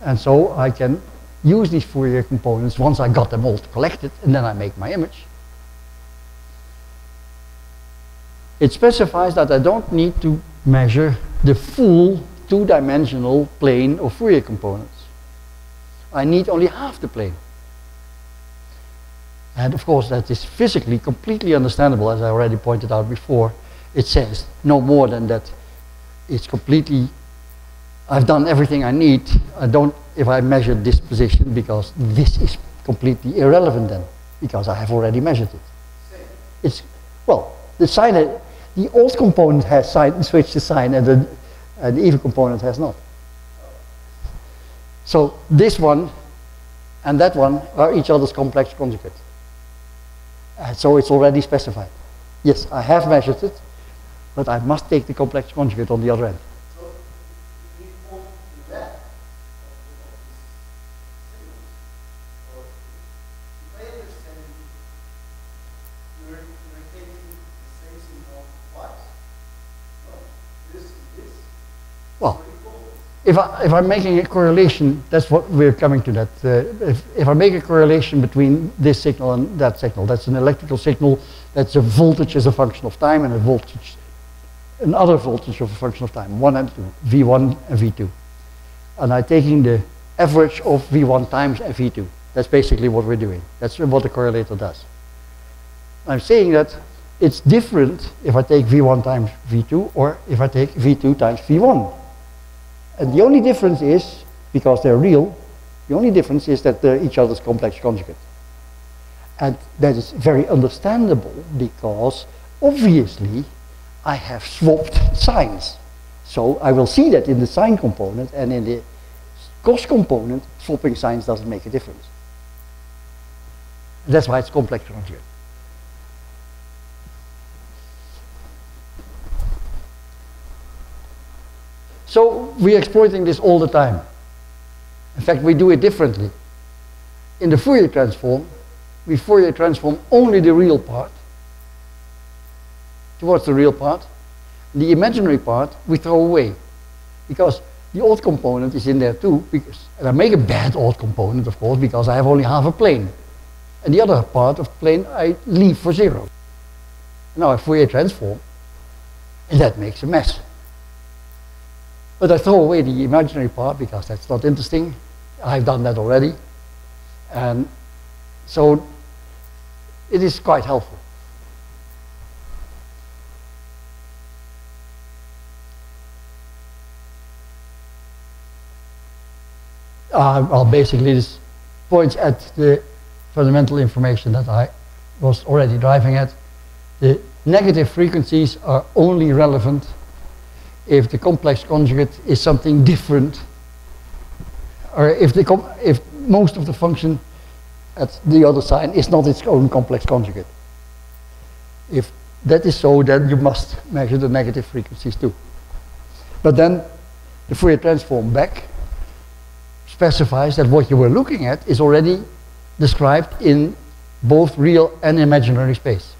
and so I can use these Fourier components once I got them all collected, and then I make my image. It specifies that I don't need to measure the full two-dimensional plane of Fourier components. I need only half the plane. And of course that is physically completely understandable, as I already pointed out before. It says no more than that. It's completely, I've done everything I need. I don't, if I measure this position, because this is completely irrelevant then, because I have already measured it. It's, well, the sign, the old component has sign, switched to sign, and the even component has not. So this one and that one are each other's complex conjugate. So it's already specified. Yes, I have measured it, but I must take the complex conjugate on the other end. So we want to that of these signals. Or if I understand, you're taking the same signal twice. No, this is this. Well, if I'm making a correlation, that's what we're coming to that. If I make a correlation between this signal and that signal, that's an electrical signal, that's a voltage as a function of time, and a voltage, another voltage of a function of time, 1 and 2, V1 and V2. And I'm taking the average of V1 times V2. That's basically what we're doing. That's what the correlator does. I'm saying that it's different if I take V1 times V2 or if I take V2 times V1. And the only difference is, because they're real, the only difference is that they're each other's complex conjugate. And that is very understandable because obviously I have swapped signs. So I will see that in the sine component, and in the cos component, swapping signs doesn't make a difference. And that's why it's complex conjugate. So we're exploiting this all the time. In fact, we do it differently. In the Fourier transform, we Fourier transform only the real part towards the real part. The imaginary part we throw away, because the odd component is in there too, and I make a bad odd component, of course, because I have only half a plane. And the other part of the plane I leave for 0. Now I Fourier transform, and that makes a mess. But I throw away the imaginary part because that's not interesting. I've done that already. And so it is quite helpful. Well, basically this points at the fundamental information that I was already driving at. The negative frequencies are only relevant if the complex conjugate is something different, or if most of the function at the other sign is not its own complex conjugate. If that is so, then you must measure the negative frequencies too. But then the Fourier transform back specifies that what you were looking at is already described in both real and imaginary space.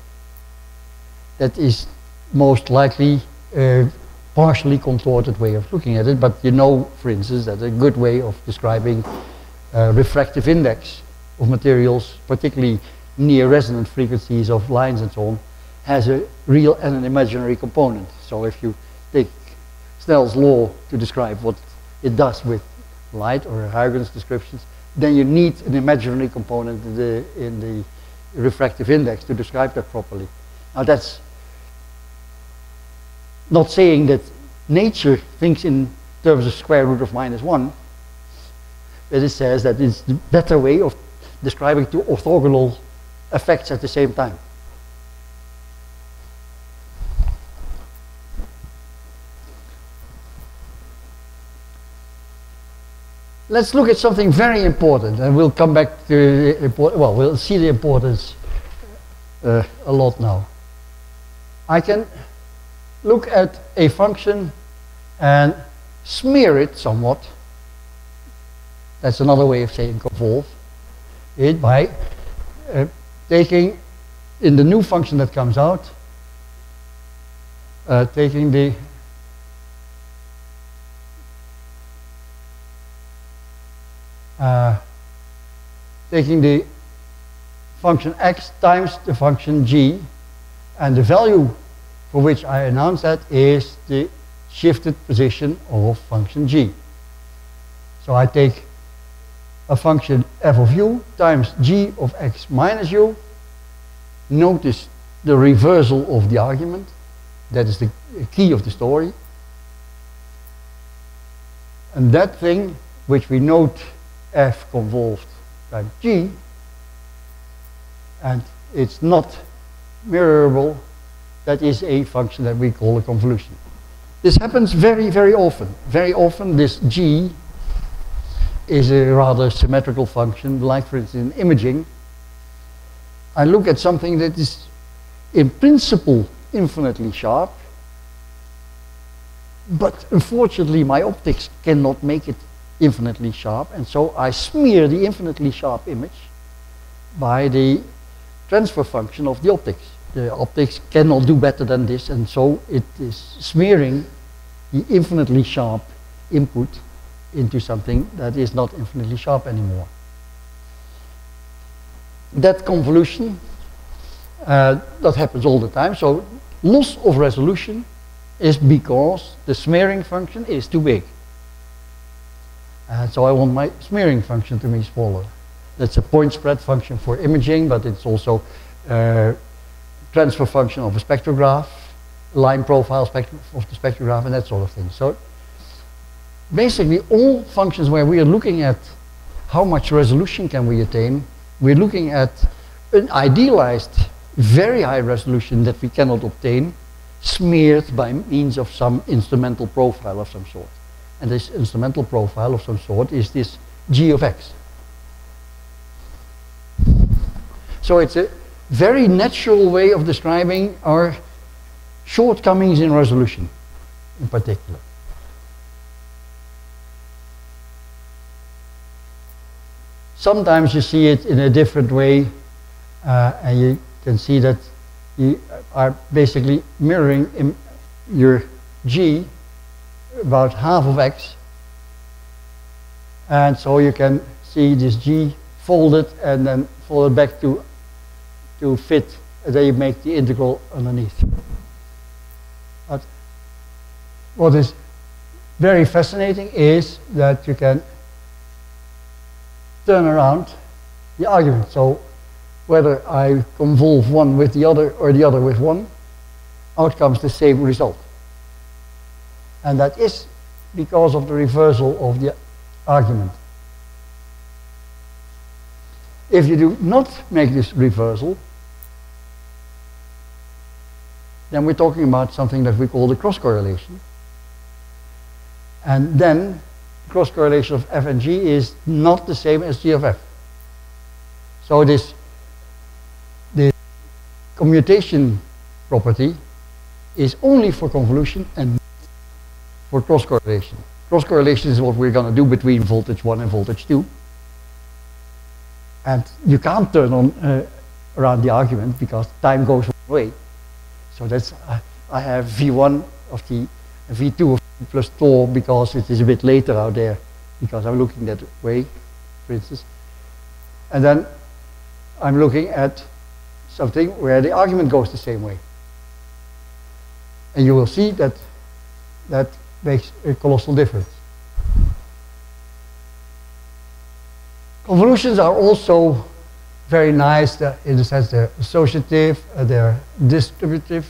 That is most likely partially contorted way of looking at it, but you know, for instance, that a good way of describing refractive index of materials, particularly near resonant frequencies of lines and so on, has a real and an imaginary component. So if you take Snell's law to describe what it does with light, or Huygens descriptions, then you need an imaginary component in the refractive index to describe that properly. Now that's not saying that nature thinks in terms of square root of -1, but it says that it's the better way of describing two orthogonal effects at the same time. Let's look at something very important, and we'll come back to well, we'll see the importance a lot now. I can look at a function and smear it somewhat. That's another way of saying convolve it by taking, in the new function that comes out, taking the function x times the function g, and the value for which I announce that is the shifted position of function g. So I take a function f of u times g of x minus u notice the reversal of the argument. That is the key of the story. And that thing, which we note f convolved times g, and it's not mirrorable, that is a function that we call a convolution. This happens very, very often. Very often this g is a rather symmetrical function, like for instance in imaging. I look at something that is in principle infinitely sharp, but unfortunately my optics cannot make it infinitely sharp, and so I smear the infinitely sharp image by the transfer function of the optics. The optics cannot do better than this, and so it is smearing the infinitely sharp input into something that is not infinitely sharp anymore. That convolution, that happens all the time. So loss of resolution is because the smearing function is too big. And so I want my smearing function to be smaller. That's a point spread function for imaging, but it's also transfer function of a spectrograph, line profile of the spectrograph, and that sort of thing. So basically all functions where we are looking at how much resolution can we attain, we're looking at an idealized, very high resolution that we cannot obtain, smeared by means of some instrumental profile of some sort. And this instrumental profile of some sort is this g of x. So it's a very natural way of describing our shortcomings in resolution, in particular. Sometimes you see it in a different way, and you can see that you are basically mirroring in your g about half of x, and so you can see this g folded and then folded back to fit, and then you make the integral underneath. But what is very fascinating is that you can turn around the argument. So whether I convolve one with the other or the other with one, out comes the same result. And that is because of the reversal of the argument. If you do not make this reversal, then we're talking about something that we call the cross correlation. And then cross correlation of f and g is not the same as g of f. So this commutation property is only for convolution and not for cross correlation. Cross correlation is what we're going to do between voltage 1 and voltage 2. And you can't turn on around the argument because time goes one way. So that's I have V1 of t, V2 of t plus tau because it is a bit later out there, because I'm looking that way, for instance. And then I'm looking at something where the argument goes the same way. And you will see that that makes a colossal difference. Convolutions are also very nice in the sense they're associative, they're distributive.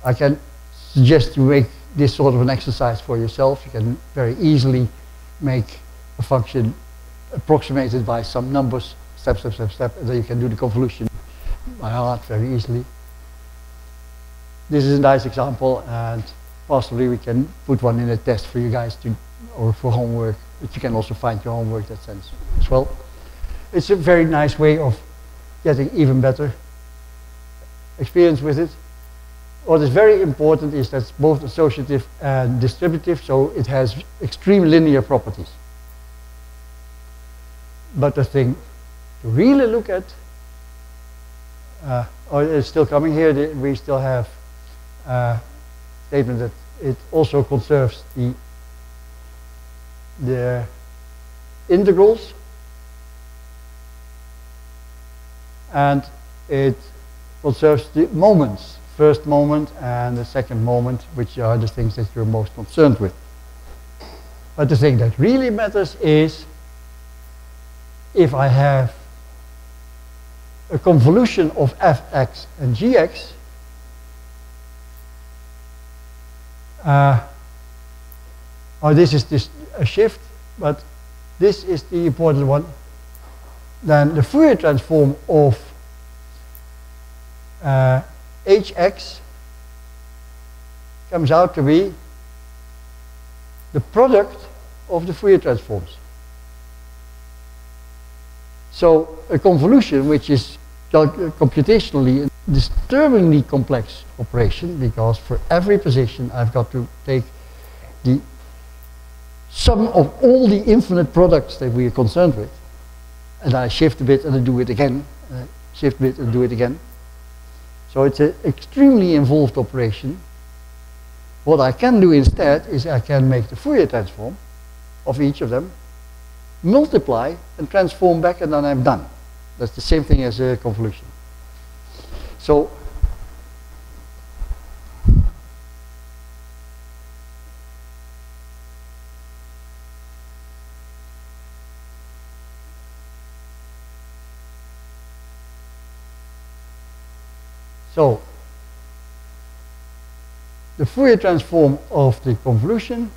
I can suggest you make this sort of an exercise for yourself. You can very easily make a function approximated by some numbers, step, step, step, step, and then you can do the convolution by heart very easily. This is a nice example, and possibly we can put one in a test for you guys to, or for homework, but you can also find your homework that sense as well. It's a very nice way of getting even better experience with it. What is very important is that it's both associative and distributive, so it has extreme linear properties. But the thing to really look at, it's still coming here, we still have a statement that it also conserves the integrals, and it conserves the moments, first moment and the second moment, which are the things that you're most concerned with. But the thing that really matters is if I have a convolution of fx and gx, this is a shift, but this is the important one. Then the Fourier transform of hx comes out to be the product of the Fourier transforms. So a convolution, which is computationally a disturbingly complex operation, because for every position I've got to take the sum of all the infinite products that we are concerned with, and I shift a bit and I do it again, shift a bit and do it again. So it's an extremely involved operation. What I can do instead is I can make the Fourier transform of each of them, multiply and transform back, and then I'm done. That's the same thing as a convolution. So the Fourier transform of the convolution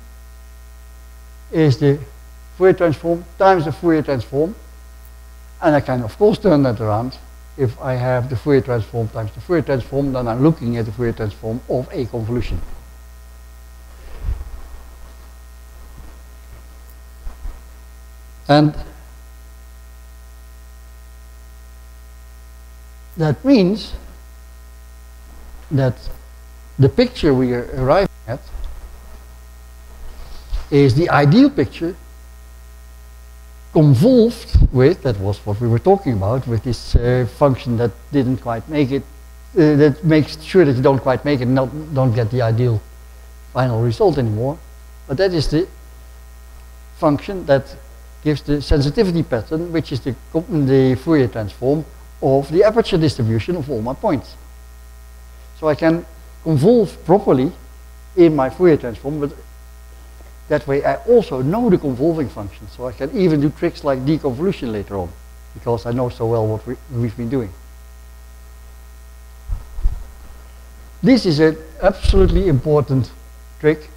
is the Fourier transform times the Fourier transform, and I can of course turn that around. If I have the Fourier transform times the Fourier transform, then I'm looking at the Fourier transform of a convolution. And that means that the picture we are arriving at is the ideal picture convolved with, that was what we were talking about, with this function that didn't quite make it, that makes sure that you don't quite make it and don't get the ideal final result anymore. But that is the function that gives the sensitivity pattern, which is the Fourier transform of the aperture distribution of all my points. So I can convolve properly in my Fourier transform, but that way I also know the convolving function, so I can even do tricks like deconvolution later on, because I know so well what we've been doing. This is an absolutely important trick.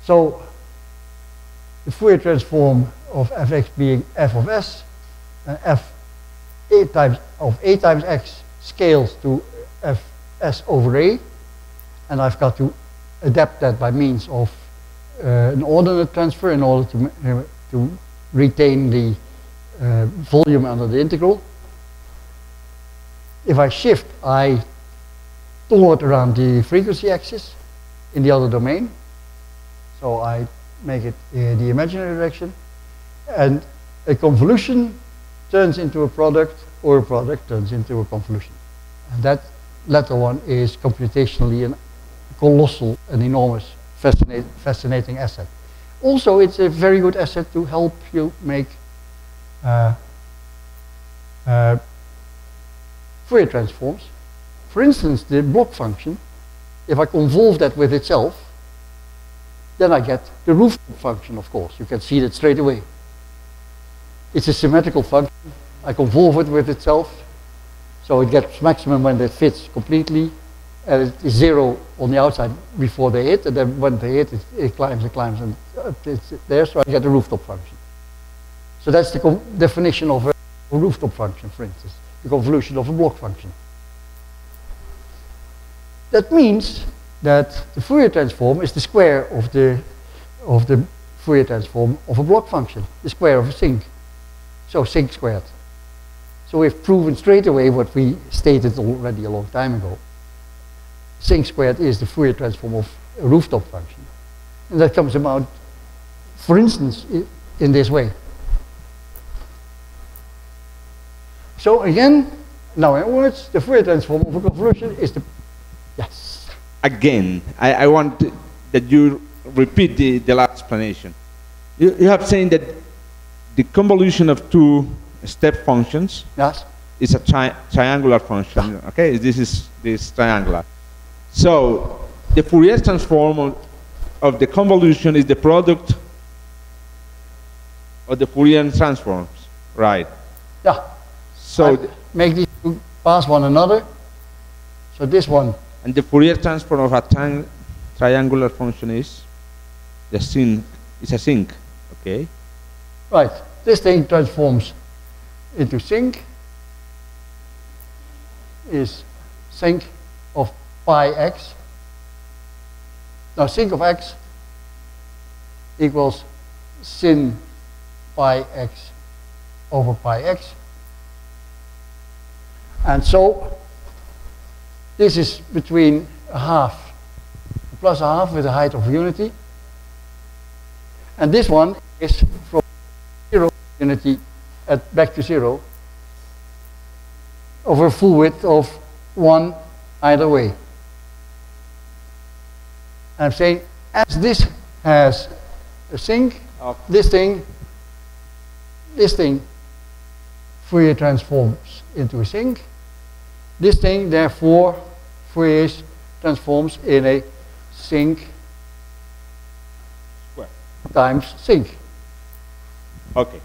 So the Fourier transform of fx being f of s, and f a times x scales to fs over a, and I've got to adapt that by means of an ordinate transfer in order to retain the volume under the integral. If I shift, I toward around the frequency axis in the other domain, so I make it in the imaginary direction, and a convolution turns into a product, or a product turns into a convolution. And that latter one is computationally an colossal and enormous fascinating asset. Also, it's a very good asset to help you make Fourier transforms. For instance, the block function, if I convolve that with itself, then I get the rooftop function, of course. You can see that straight away. It's a symmetrical function. I convolve it with itself, so it gets maximum when it fits completely, and it is zero on the outside before they hit, and then when they hit, it climbs and climbs, and it's there, so I get a rooftop function. So that's the definition of a rooftop function, for instance, the convolution of a block function. That means that the Fourier transform is the square of the Fourier transform of a block function, the square of a sinc. So sinc squared. So we've proven straight away what we stated already a long time ago. Sinc squared is the Fourier transform of a rooftop function. And that comes about, for instance, in this way. So again, now in words, the Fourier transform of a convolution is the... Yes? Again, I want that you repeat the last explanation. You have said that the convolution of two step functions, yes, is a triangular function. Okay, this is triangular. So the Fourier transform of the convolution is the product of the Fourier transforms. Right. Yeah. So, I make these two pass one another. So this one, and the Fourier transform of a triangular function is the sinc. It's a sinc. Okay. right, this thing transforms into sinc, is sinc of pi x. Now sinc of x equals sin pi x over pi x. And so this is between a half, plus a half with a height of unity. And this one is from 0 unity back to 0 over a full width of 1 either way. I'm saying as this has a sinc, okay, this thing Fourier transforms into a sinc. This thing therefore Fourier transforms in a sinc square. times sinc. Okay.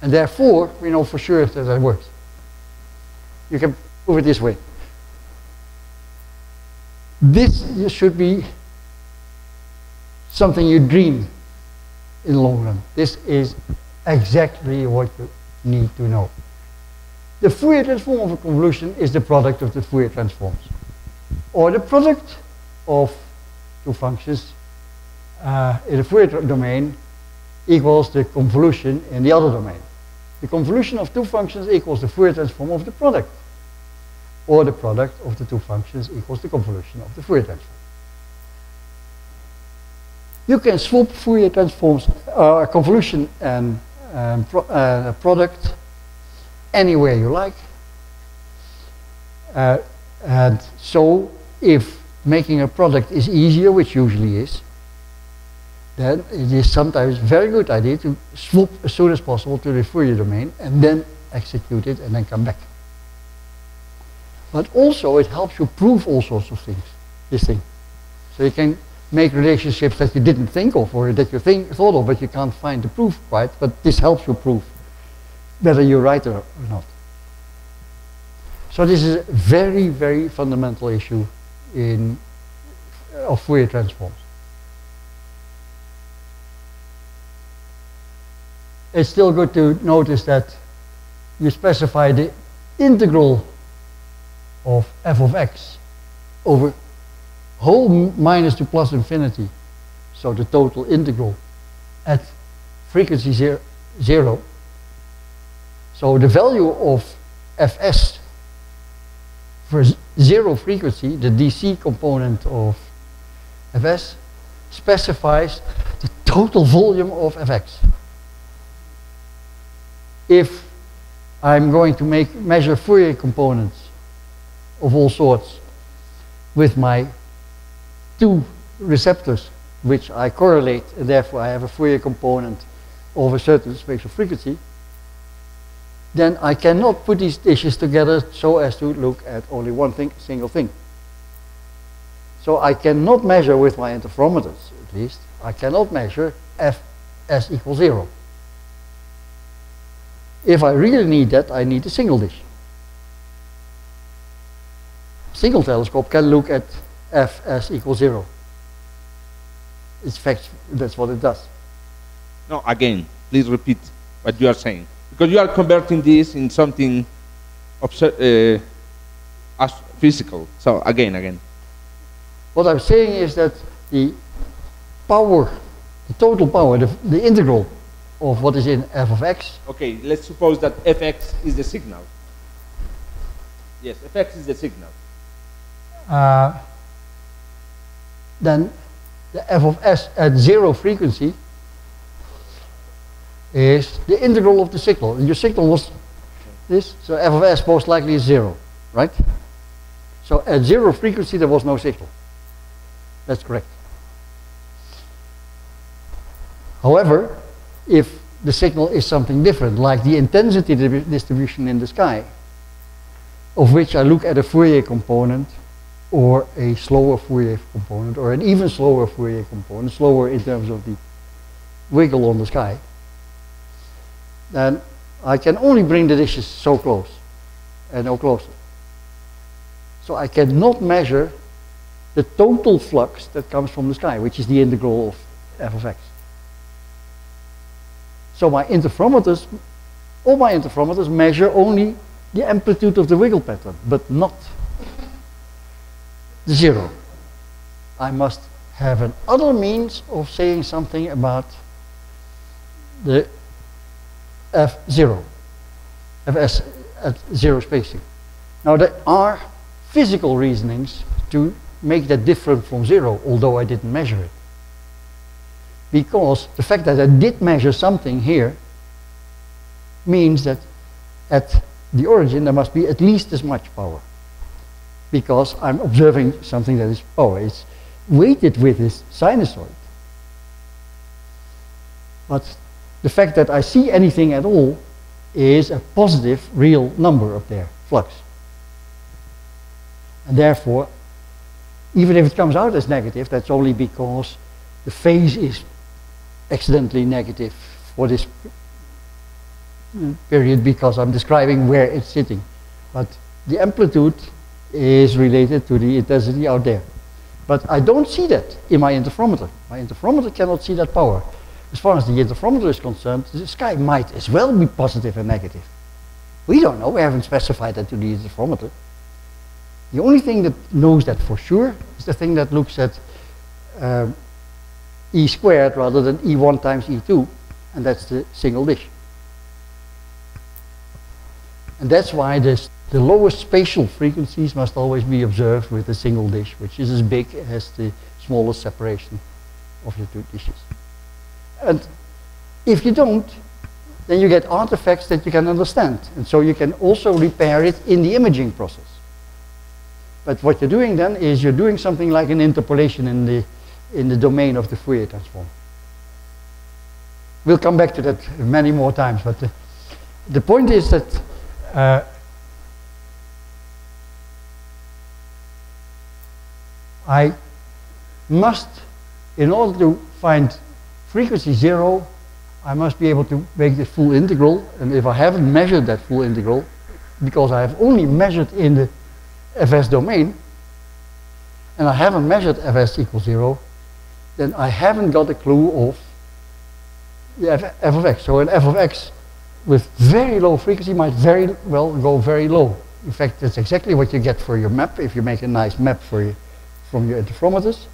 And therefore we know for sure that that works. You can prove it this way. This should be something you dream in the long run. This is exactly what you need to know. The Fourier transform of a convolution is the product of the Fourier transforms, or the product of two functions in the Fourier domain equals the convolution in the other domain. The convolution of two functions equals the Fourier transform of the product, or the product of the two functions equals the convolution of the Fourier transform. You can swap Fourier transforms, convolution and product anywhere you like. And so if making a product is easier, which usually is, then it is sometimes a very good idea to swap as soon as possible to the Fourier domain and then execute it and then come back. But also it helps you prove all sorts of things, this thing. So you can make relationships that you didn't think of or that you thought of but you can't find the proof quite, but this helps you prove whether you're right or not. So this is a very, very fundamental issue of Fourier transforms. It's still good to notice that you specify the integral of f of x over whole minus to plus infinity, so the total integral at frequency 0. So the value of fs for 0 frequency, the DC component of fs, specifies the total volume of fx. If I'm going to measure Fourier components of all sorts with my two receptors, which I correlate, and therefore I have a Fourier component of a certain spatial frequency, then I cannot put these dishes together so as to look at only one single thing. So I cannot measure with my interferometers, at least, I cannot measure fs equals 0. If I really need that, I need a single dish. Single telescope can look at fs equals 0. In fact, that's what it does. No, again, please repeat what you are saying. Because you are converting this in something physical. So again. What I'm saying is that the power, the total power, the integral of what is in f of x. Okay, let's suppose that fx is the signal. Yes, fx is the signal. Then the f of s at 0 frequency is the integral of the signal. Your signal was this, so f of s most likely is 0, right? So at 0 frequency there was no signal. That's correct. However, if the signal is something different, like the intensity distribution in the sky, of which I look at a Fourier component, or a slower Fourier component, or an even slower Fourier component, slower in terms of the wiggle on the sky, then I can only bring the dishes so close and no closer. So I cannot measure the total flux that comes from the sky, which is the integral of f of x. So my interferometers, all my interferometers measure only the amplitude of the wiggle pattern, but not the zero. I must have another means of saying something about the f0, fs at zero spacing. Now there are physical reasonings to make that different from zero, although I didn't measure it. Because the fact that I did measure something here means that at the origin there must be at least as much power. Because I'm observing something that is power. It's weighted with this sinusoid. But the fact that I see anything at all is a positive real number up there, flux. And therefore, even if it comes out as negative, that's only because the phase is accidentally negative for this period, because I'm describing where it's sitting. But the amplitude is related to the intensity out there. But I don't see that in my interferometer. My interferometer cannot see that power. As far as the interferometer is concerned, the sky might as well be positive and negative. We don't know, we haven't specified that to the interferometer. The only thing that knows that for sure is the thing that looks at E squared rather than E1 times E2, and that's the single dish. And that's why the lowest spatial frequencies must always be observed with a single dish, which is as big as the smallest separation of your two dishes. And if you don't, then you get artifacts that you can understand. And so you can also repair it in the imaging process. But what you're doing then is you're doing something like an interpolation in the domain of the Fourier transform. We'll come back to that many more times, but the point is that I must, in order to find frequency zero, I must be able to make the full integral, and if I haven't measured that full integral, because I have only measured in the Fs domain, and I haven't measured Fs equals zero, then I haven't got a clue of the f of x. So an f of x with very low frequency might very well go very low. In fact, that's exactly what you get for your map if you make a nice map for from your interferometers.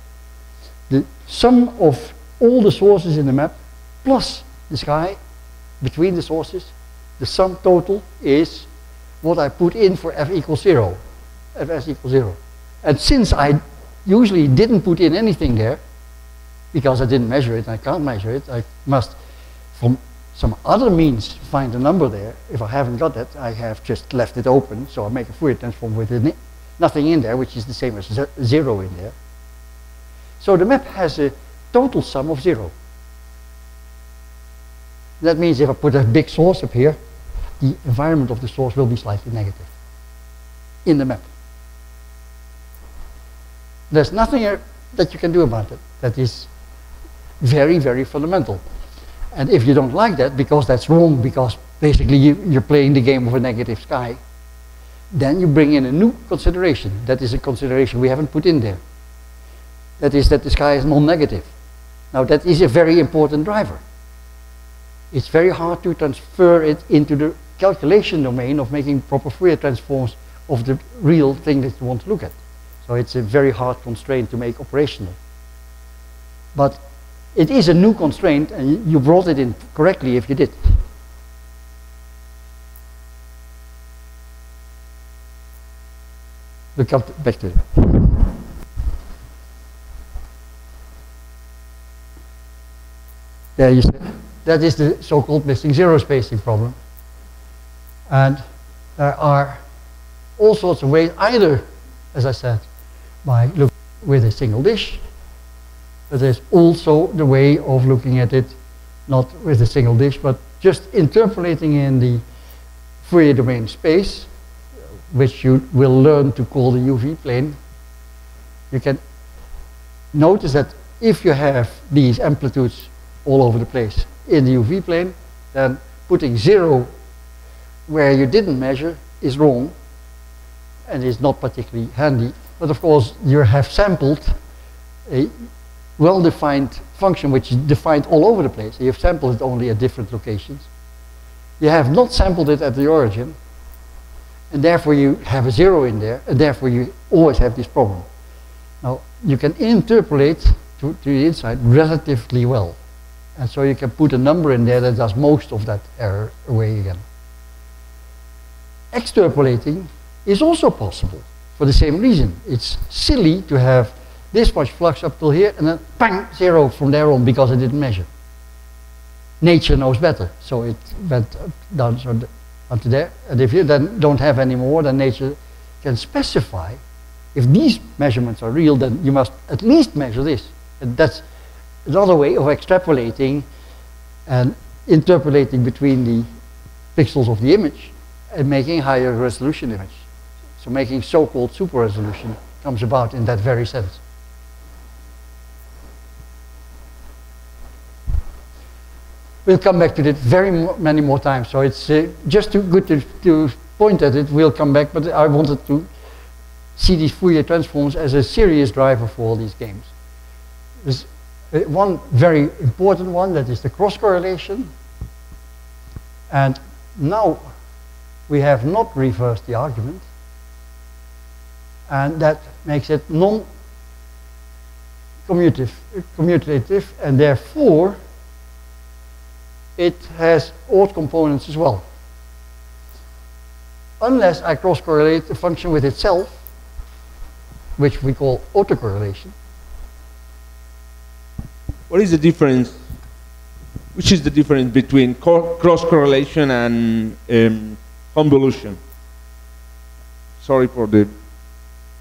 The sum of all the sources in the map plus the sky between the sources, the sum total is what I put in for f equals zero, fs equals zero. And since I usually didn't put in anything there, because I didn't measure it, I can't measure it, I must from some other means find a number there. If I haven't got that, I have just left it open, so I make a Fourier transform with nothing in there, which is the same as zero in there. So the map has a total sum of zero. That means if I put a big source up here, the environment of the source will be slightly negative in the map. There's nothing that you can do about it. That is very, very fundamental. And if you don't like that, because that's wrong, because basically you're playing the game of a negative sky, then you bring in a new consideration. That is a consideration we haven't put in there. That is that the sky is non-negative. Now that is a very important driver. It's very hard to transfer it into the calculation domain of making proper Fourier transforms of the real thing that you want to look at. So it's a very hard constraint to make operational. But it is a new constraint, and you brought it in correctly if you did. We'll come back to it. There you see. That is the so-called missing zero spacing problem. And there are all sorts of ways, either, as I said, by looking with a single dish, but there's also the way of looking at it not with a single dish, but just interpolating in the Fourier domain space, which you will learn to call the UV plane. You can notice that if you have these amplitudes all over the place in the UV plane, then putting 0 where you didn't measure is wrong and is not particularly handy. But of course, you have sampled a well-defined function which is defined all over the place. You have sampled it only at different locations. You have not sampled it at the origin, and therefore you have a 0 in there, and therefore you always have this problem. Now, you can interpolate to the inside relatively well. And so you can put a number in there that does most of that error away again. Extrapolating is also possible for the same reason. It's silly to have this much flux up till here and then bang, 0 from there on because I didn't measure. Nature knows better, so it went down onto there. And if you then don't have any more, then nature can specify if these measurements are real, then you must at least measure this. And that's another way of extrapolating and interpolating between the pixels of the image and making higher resolution image. So making so-called super resolution comes about in that very sense. We'll come back to it many more times, so it's just too good to point at it. We'll come back, but I wanted to see these Fourier transforms as a serious driver for all these games. There's one very important one, that is the cross correlation. And now we have not reversed the argument, and that makes it non-commutative, and therefore it has odd components as well. Unless I cross-correlate the function with itself, which we call autocorrelation. What is the difference? Which is the difference between cross-correlation and convolution? Sorry for the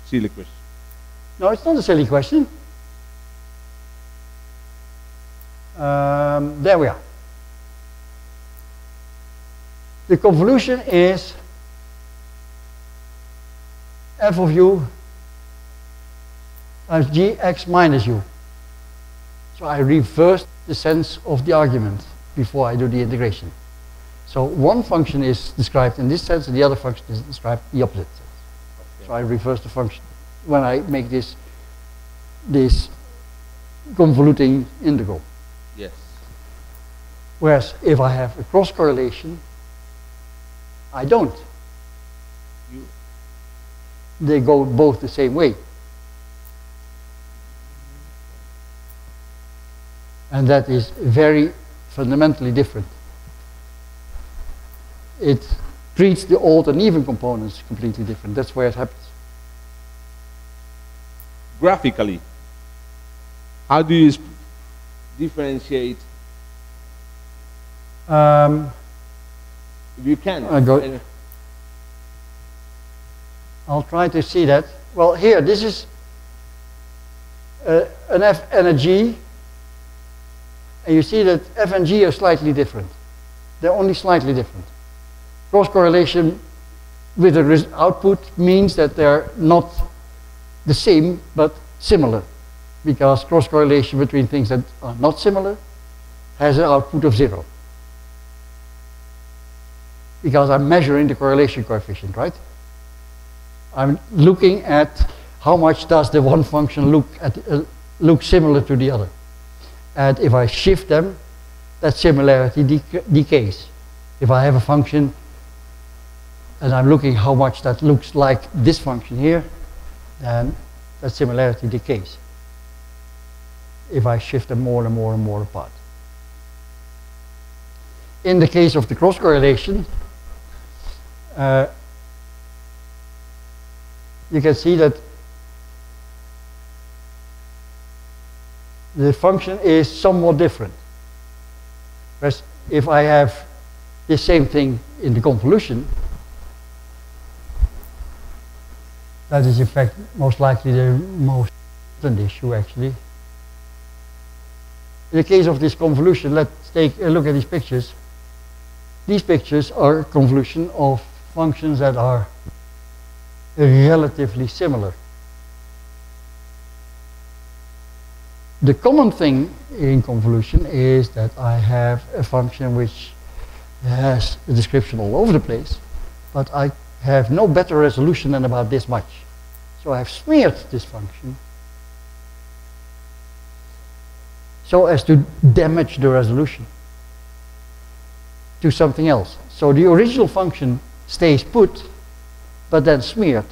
silly question. No, it's not a silly question. There we are. The convolution is f of u times gx minus u. So I reverse the sense of the argument before I do the integration. So one function is described in this sense and the other function is described in the opposite sense. Okay. So I reverse the function when I make this convoluting integral. Yes. Whereas if I have a cross correlation, I don't. They go both the same way. And that is very fundamentally different. It treats the odd and even components completely different. That's where it happens. Graphically, how do you differentiate? If you can. I'll try to see that. Well, here, this is an F and a G. And you see that F and G are slightly different. They're only slightly different. Cross correlation with the output means that they're not the same, but similar. Because cross correlation between things that are not similar has an output of 0. Because I'm measuring the correlation coefficient, right? I'm looking at how much does the one function look similar to the other. And if I shift them, that similarity decays. If I have a function and I'm looking how much that looks like this function here, then that similarity decays. If I shift them more and more and more apart. In the case of the cross correlation, you can see that the function is somewhat different. Whereas if I have the same thing in the convolution, that is in fact most likely the most important issue actually. In the case of this convolution, let's take a look at these pictures. These pictures are a convolution of functions that are relatively similar. The common thing in convolution is that I have a function which has a description all over the place, but I have no better resolution than about this much. So I've smeared this function so as to damage the resolution to something else. So the original function stays put, but then smeared.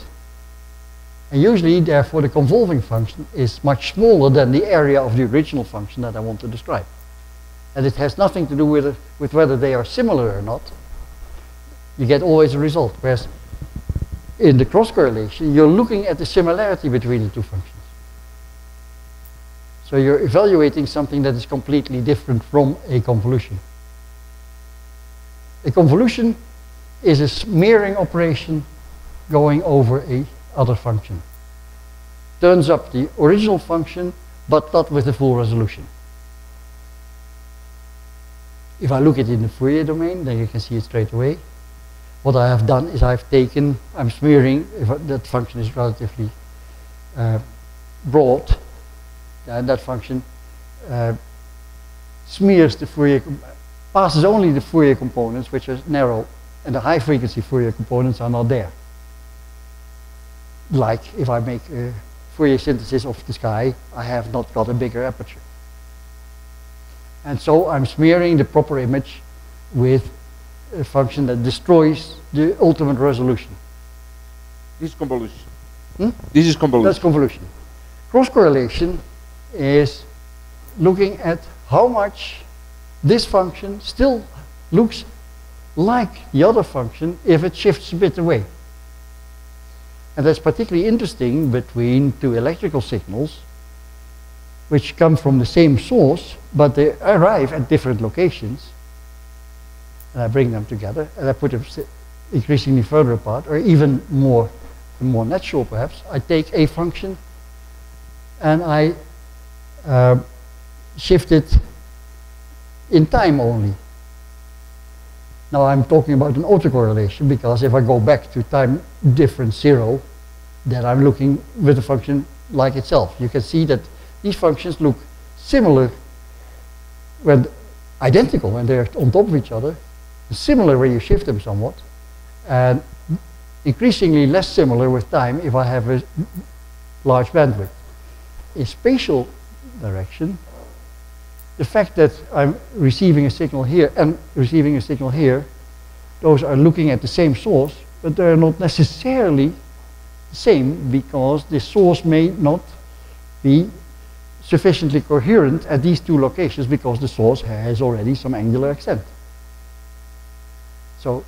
And usually, therefore, the convolving function is much smaller than the area of the original function that I want to describe. And it has nothing to do with whether they are similar or not. You get always a result. Whereas in the cross correlation, you're looking at the similarity between the two functions. So you're evaluating something that is completely different from a convolution. A convolution is a smearing operation going over a other function. Turns up the original function, but not with the full resolution. If I look at it in the Fourier domain, then you can see it straight away. What I have done is I'm smearing, if that function is relatively broad, and that function smears the Fourier, passes only the Fourier components, which are narrow, and the high frequency Fourier components are not there. Like if I make a Fourier synthesis of the sky, I have not got a bigger aperture. And so I'm smearing the proper image with a function that destroys the ultimate resolution. This is convolution. Hmm? This is convolution. That's convolution. Cross correlation is looking at how much this function still looks like the other function if it shifts a bit away. And that's particularly interesting between two electrical signals which come from the same source, but they arrive at different locations. And I bring them together and I put them increasingly further apart, or even more natural perhaps. I take a function and I shift it in time only. Now I'm talking about an autocorrelation, because if I go back to time difference 0, then I'm looking with the function like itself. You can see that these functions look similar when identical when they're on top of each other, similar when you shift them somewhat, and increasingly less similar with time if I have a large bandwidth. In spatial direction, the fact that I'm receiving a signal here and receiving a signal here, those are looking at the same source, but they're not necessarily the same, because the source may not be sufficiently coherent at these two locations, because the source has already some angular extent. So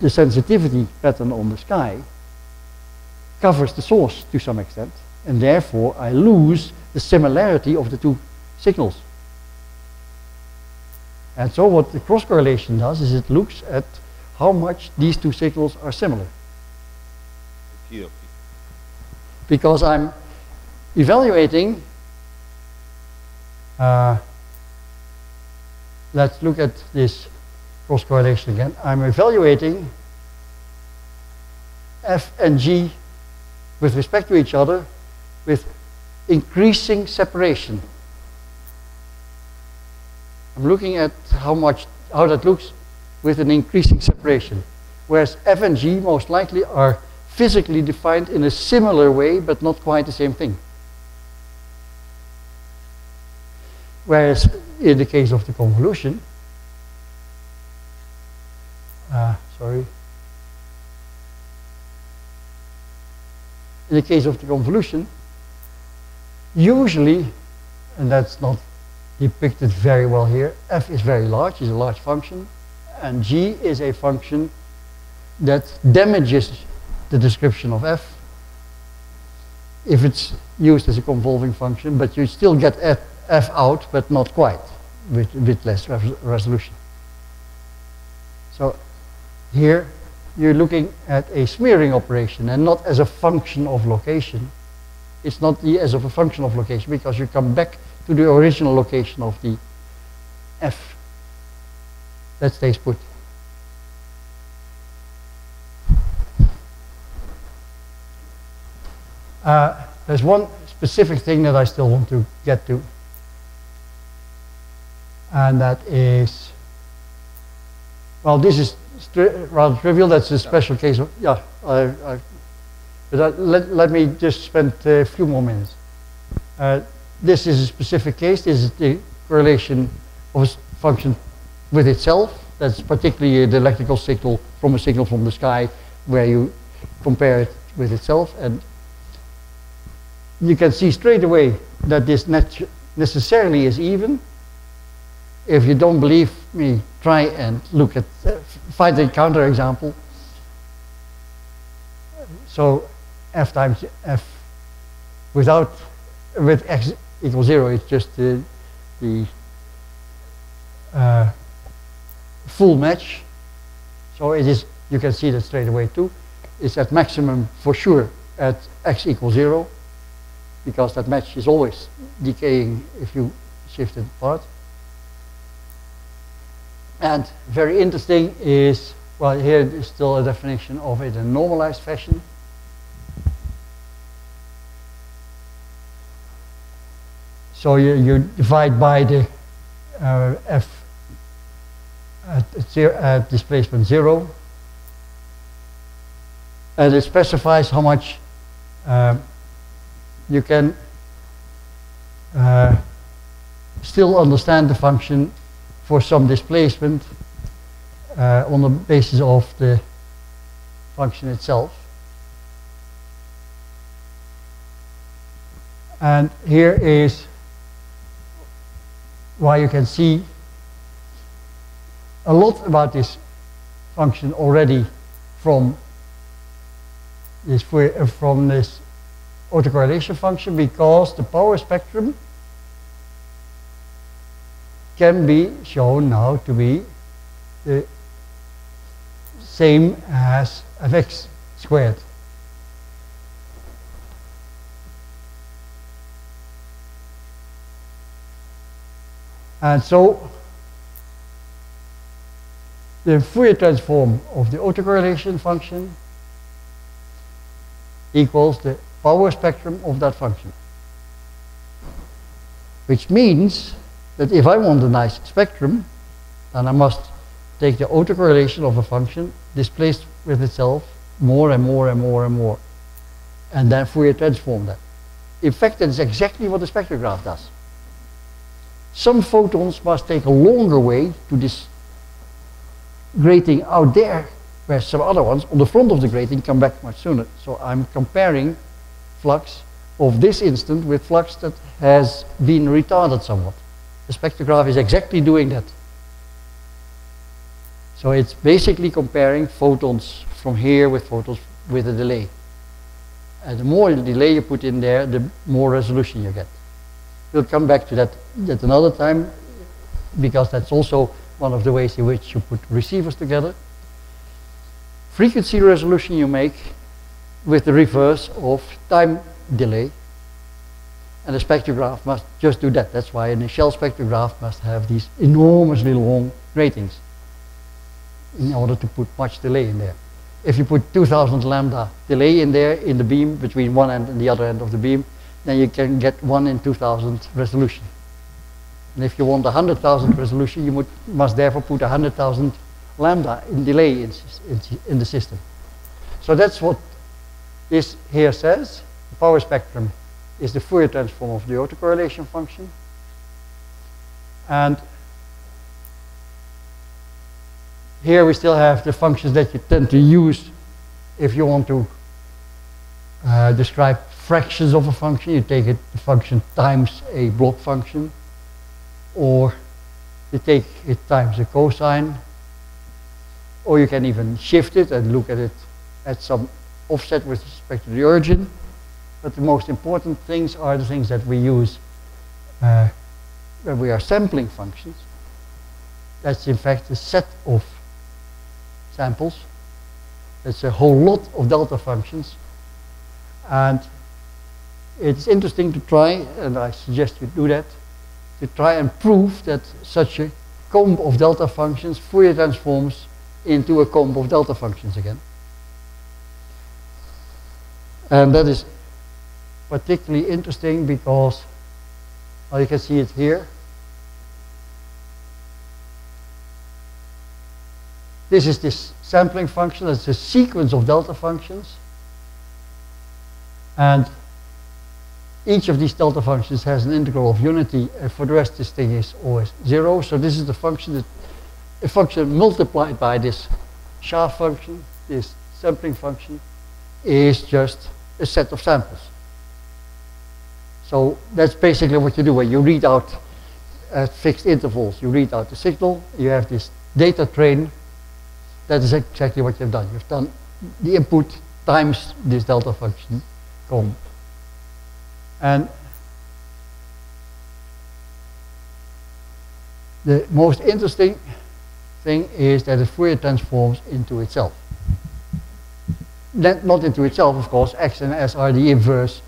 the sensitivity pattern on the sky covers the source to some extent, and therefore I lose the similarity of the two signals. And so what the cross correlation does is it looks at how much these two signals are similar. Okay. Because I'm evaluating, let's look at this cross correlation again. I'm evaluating F and G with respect to each other with increasing separation. I'm looking at how that looks with an increasing separation. Whereas F and G most likely are physically defined in a similar way, but not quite the same thing. Whereas in the case of the convolution, in the case of the convolution, usually, and that's not depicted very well here, F is very large, is a large function, and G is a function that damages the description of F if it's used as a convolving function, but you still get F out, but not quite, with less resolution. So here you're looking at a smearing operation and not as a function of location. It's not as of a function of location, because you come back to the original location of the F that stays put. There's one specific thing that I still want to get to. And that is, well, this is rather trivial. That's a special case of, yeah, but let me just spend a few more minutes. This is a specific case. This is the correlation of a function with itself. That's particularly the electrical signal from a signal from the sky, where you compare it with itself. And you can see straight away that this necessarily is even. If you don't believe me, try and look at, find a counterexample. So f times f with x equals 0, it's just the full match. So it is, you can see that straight away too. It's at maximum for sure at x equals 0, because that match is always decaying if you shift it apart. And very interesting is, well, here is still a definition of it in a normalized fashion. So you divide by the f at displacement 0, and it specifies how much you can still understand the function for some displacement on the basis of the function itself. And here is why you can see a lot about this function already from this autocorrelation function, because the power spectrum can be shown now to be the same as fx squared. And so the Fourier transform of the autocorrelation function equals the power spectrum of that function. Which means that if I want a nice spectrum, then I must take the autocorrelation of a function displaced with itself more and more and more and more, and then Fourier transform that. In fact, that is exactly what the spectrograph does. Some photons must take a longer way to this grating out there, whereas some other ones on the front of the grating come back much sooner. So I'm comparing flux of this instant with flux that has been retarded somewhat. The spectrograph is exactly doing that. So it's basically comparing photons from here with photons with a delay. And the more delay you put in there, the more resolution you get. We'll come back to that at another time, because that's also one of the ways in which you put receivers together. Frequency resolution you make with the reverse of time delay. And the spectrograph must just do that. That's why a shell spectrograph must have these enormously long gratings in order to put much delay in there. If you put 2000 lambda delay in there in the beam between one end and the other end of the beam, then you can get 1 in 2000 resolution. And if you want 100,000 resolution, you must therefore put 100,000 lambda in delay in the system. So that's what this here says. The power spectrum is the Fourier transform of the autocorrelation function. And here we still have the functions that you tend to use if you want to describe fractions of a function. You take the function times a block function, or you take it times a cosine, or you can even shift it and look at it at some offset with respect to the origin. But the most important things are the things that we use when we are sampling functions. That's in fact a set of samples. That's a whole lot of delta functions. And it's interesting to try, and I suggest you do that, to try and prove that such a comb of delta functions Fourier transforms into a comb of delta functions again. And that is particularly interesting because, well, you can see it here. This is this sampling function. That's a sequence of delta functions. And each of these delta functions has an integral of unity, and for the rest this thing is always 0. So this is the function, that a function multiplied by this shaft function, this sampling function, is just a set of samples. So that's basically what you do when you read out at fixed intervals. You read out the signal, you have this data train. That is exactly what you've done. You've done the input times this delta function com. And the most interesting thing is that it Fourier transforms into itself. Not into itself, of course. X and S are the inverse,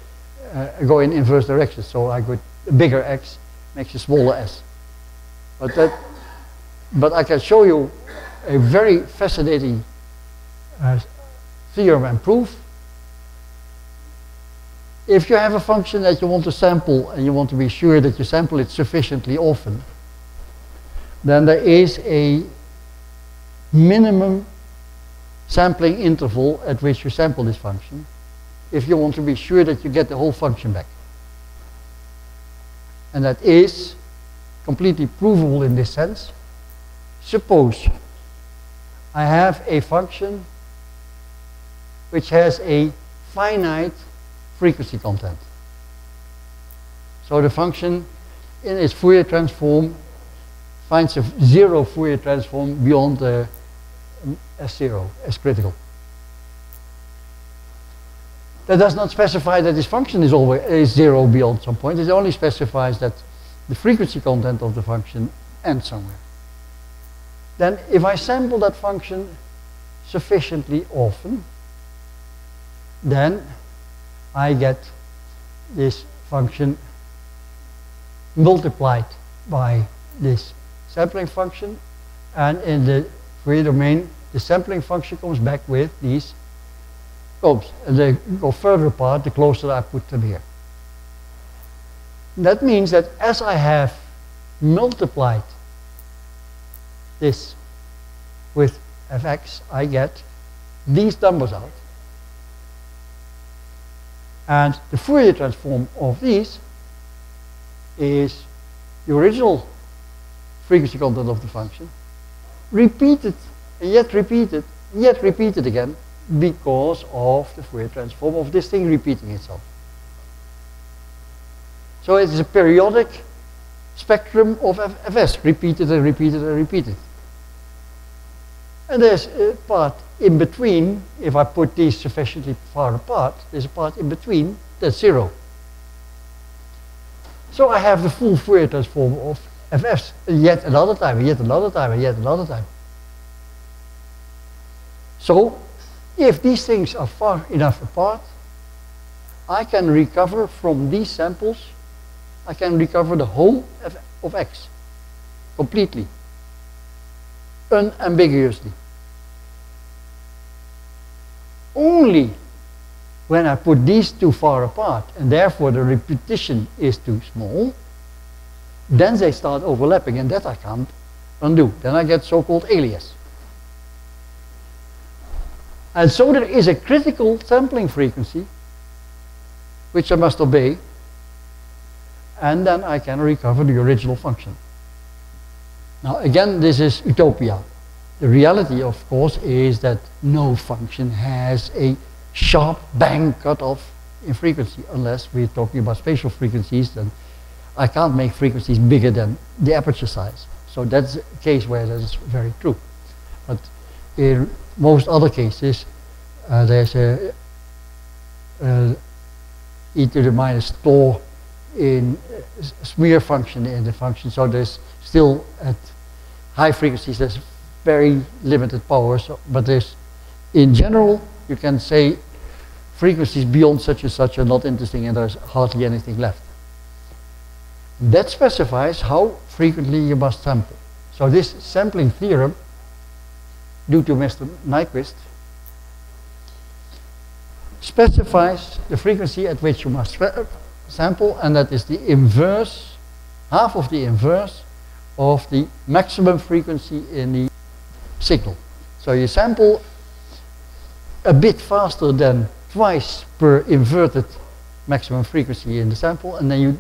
go in inverse directions. So I could, a bigger X makes a smaller S. But I can show you a very fascinating theorem and proof. If you have a function that you want to sample and you want to be sure that you sample it sufficiently often, then there is a minimum sampling interval at which you sample this function if you want to be sure that you get the whole function back. And that is completely provable in this sense. Suppose I have a function which has a finite frequency content. So the function in its Fourier transform finds a 0 Fourier transform beyond the S0 as critical. That does not specify that this function is always 0 beyond some point. It only specifies that the frequency content of the function ends somewhere. Then if I sample that function sufficiently often, then I get this function multiplied by this sampling function, and in the Fourier domain the sampling function comes back with these combs, and they go further apart the closer I put them here. That means that as I have multiplied this with fx, I get these numbers out. And the Fourier transform of these is the original frequency content of the function, repeated, and yet repeated, yet repeated again, because of the Fourier transform of this thing repeating itself. So it is a periodic spectrum of fs, repeated and repeated and repeated. And there's a part in between. If I put these sufficiently far apart, there's a part in between that's 0. So I have the full Fourier transform of fs yet another time, and yet another time, and yet another time. So if these things are far enough apart, I can recover from these samples, I can recover the whole of x completely, unambiguously. Only when I put these too far apart, and therefore the repetition is too small, then they start overlapping, and that I can't undo. Then I get so-called alias. And so there is a critical sampling frequency which I must obey, and then I can recover the original function. Now again, this is utopia. The reality, of course, is that no function has a sharp bang cutoff in frequency, unless we're talking about spatial frequencies. Then I can't make frequencies bigger than the aperture size. So that's a case where that is very true. But in most other cases, there's a e to the minus tau in smear function in the function. So there's still at high frequencies there's very limited power. So, but there's, in general, you can say frequencies beyond such and such are not interesting, and there's hardly anything left. That specifies how frequently you must sample. So this sampling theorem, due to Mr. Nyquist, specifies the frequency at which you must sample, and that is the inverse, half of the inverse of the maximum frequency in the signal. So you sample a bit faster than twice per inverted maximum frequency in the sample, and then you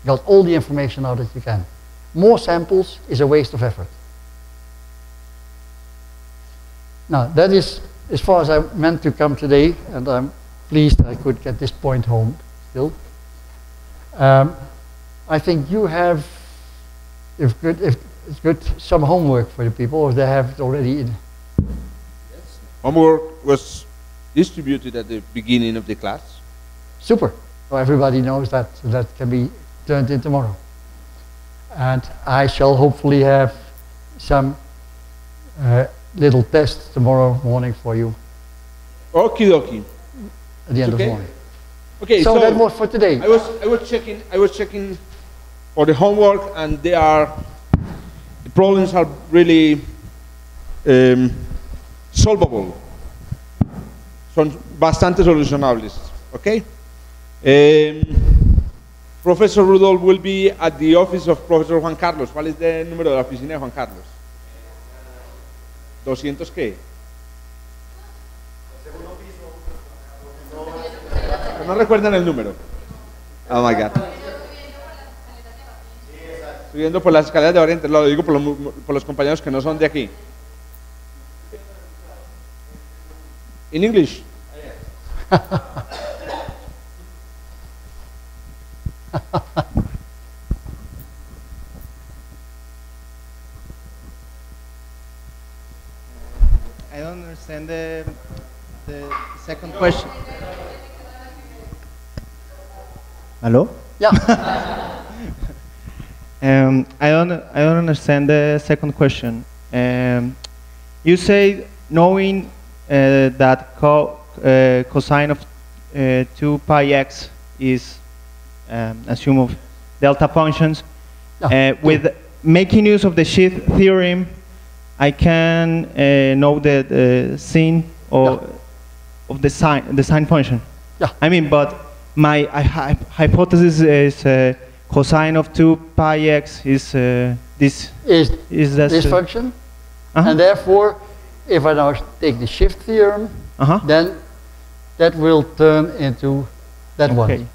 got all the information out that you can. More samples is a waste of effort. Now, that is as far as I meant to come today, and I'm pleased I could get this point home still. I think you have, if it's good, some homework for the people, or they have it already in. Yes. Homework was distributed at the beginning of the class. Super. So everybody knows that that can be turned in tomorrow. And I shall hopefully have some little tests tomorrow morning for you. Okie dokie. At the end of the morning. Okay, so that was for today. I was checking for the homework, and the problems are really solvable. Son bastante solucionables. Okay. Professor Rudolph will be at the office of Professor Juan Carlos. ¿Cuál es el número de la oficina de Juan Carlos? 200 qué? No recuerdan el número. Oh my God. Subiendo por las escaleras de Oriente, lo digo por los compañeros que no son de aquí. In English. I don't understand the second question. Hello? Yeah. I don't understand the second question. You say knowing that cosine of 2 pi x is assume of delta functions. With making use of the sheaf theorem, I can know the sin of the sine function. Yeah. I mean, but my hypothesis is cosine of 2 pi x is this function, and therefore, if I now take the shift theorem, then that will turn into that one.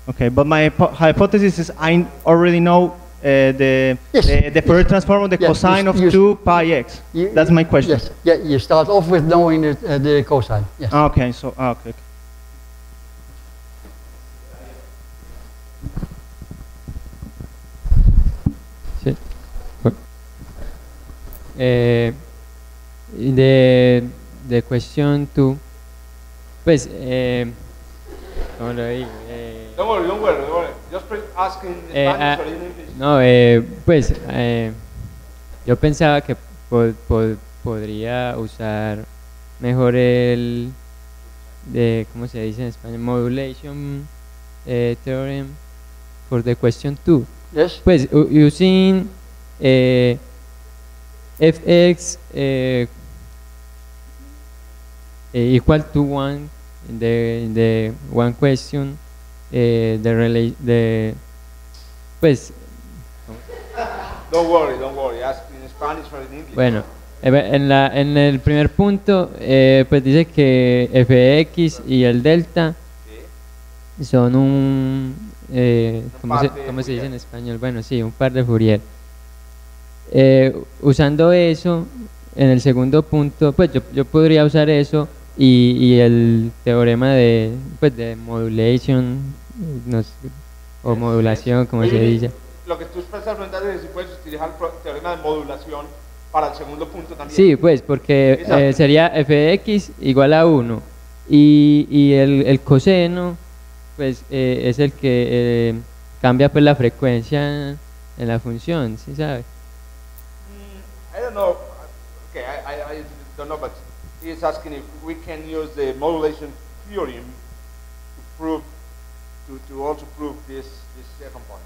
Okay, but my hypothesis is I already know the Fourier transform of the cosine of 2 pi x. That's my question. Yes, yeah, you start off with knowing the cosine. Yes. Okay, so okay. Sí. The question 2, pues, ¿cómo lo digo? Don't worry. Just ask in Spanish or in English. No, pues, yo pensaba que podría usar mejor ¿cómo se dice en español? Modulation theorem for the question 2. Yes. Pues, using fx equal to 1 in the one question, pues. Don't worry. Ask in Spanish or in English. Bueno, en el primer punto, pues dice que fx y el delta son ¿cómo se dice en español? Bueno, sí, un par de Fourier. Usando eso, en el segundo punto, pues yo podría usar eso y el teorema de modulation, o modulación, como se dice. Lo que tú estás preguntando es si puedes utilizar el teorema de modulación para el segundo punto también. Sí, pues, porque sería fx igual a 1 y el coseno, pues, es el que cambia pues la frecuencia en la función, ¿sí sabe? I don't know. Okay, I don't know, but he is asking if we can use the modulation theorem to prove, to also prove this second point.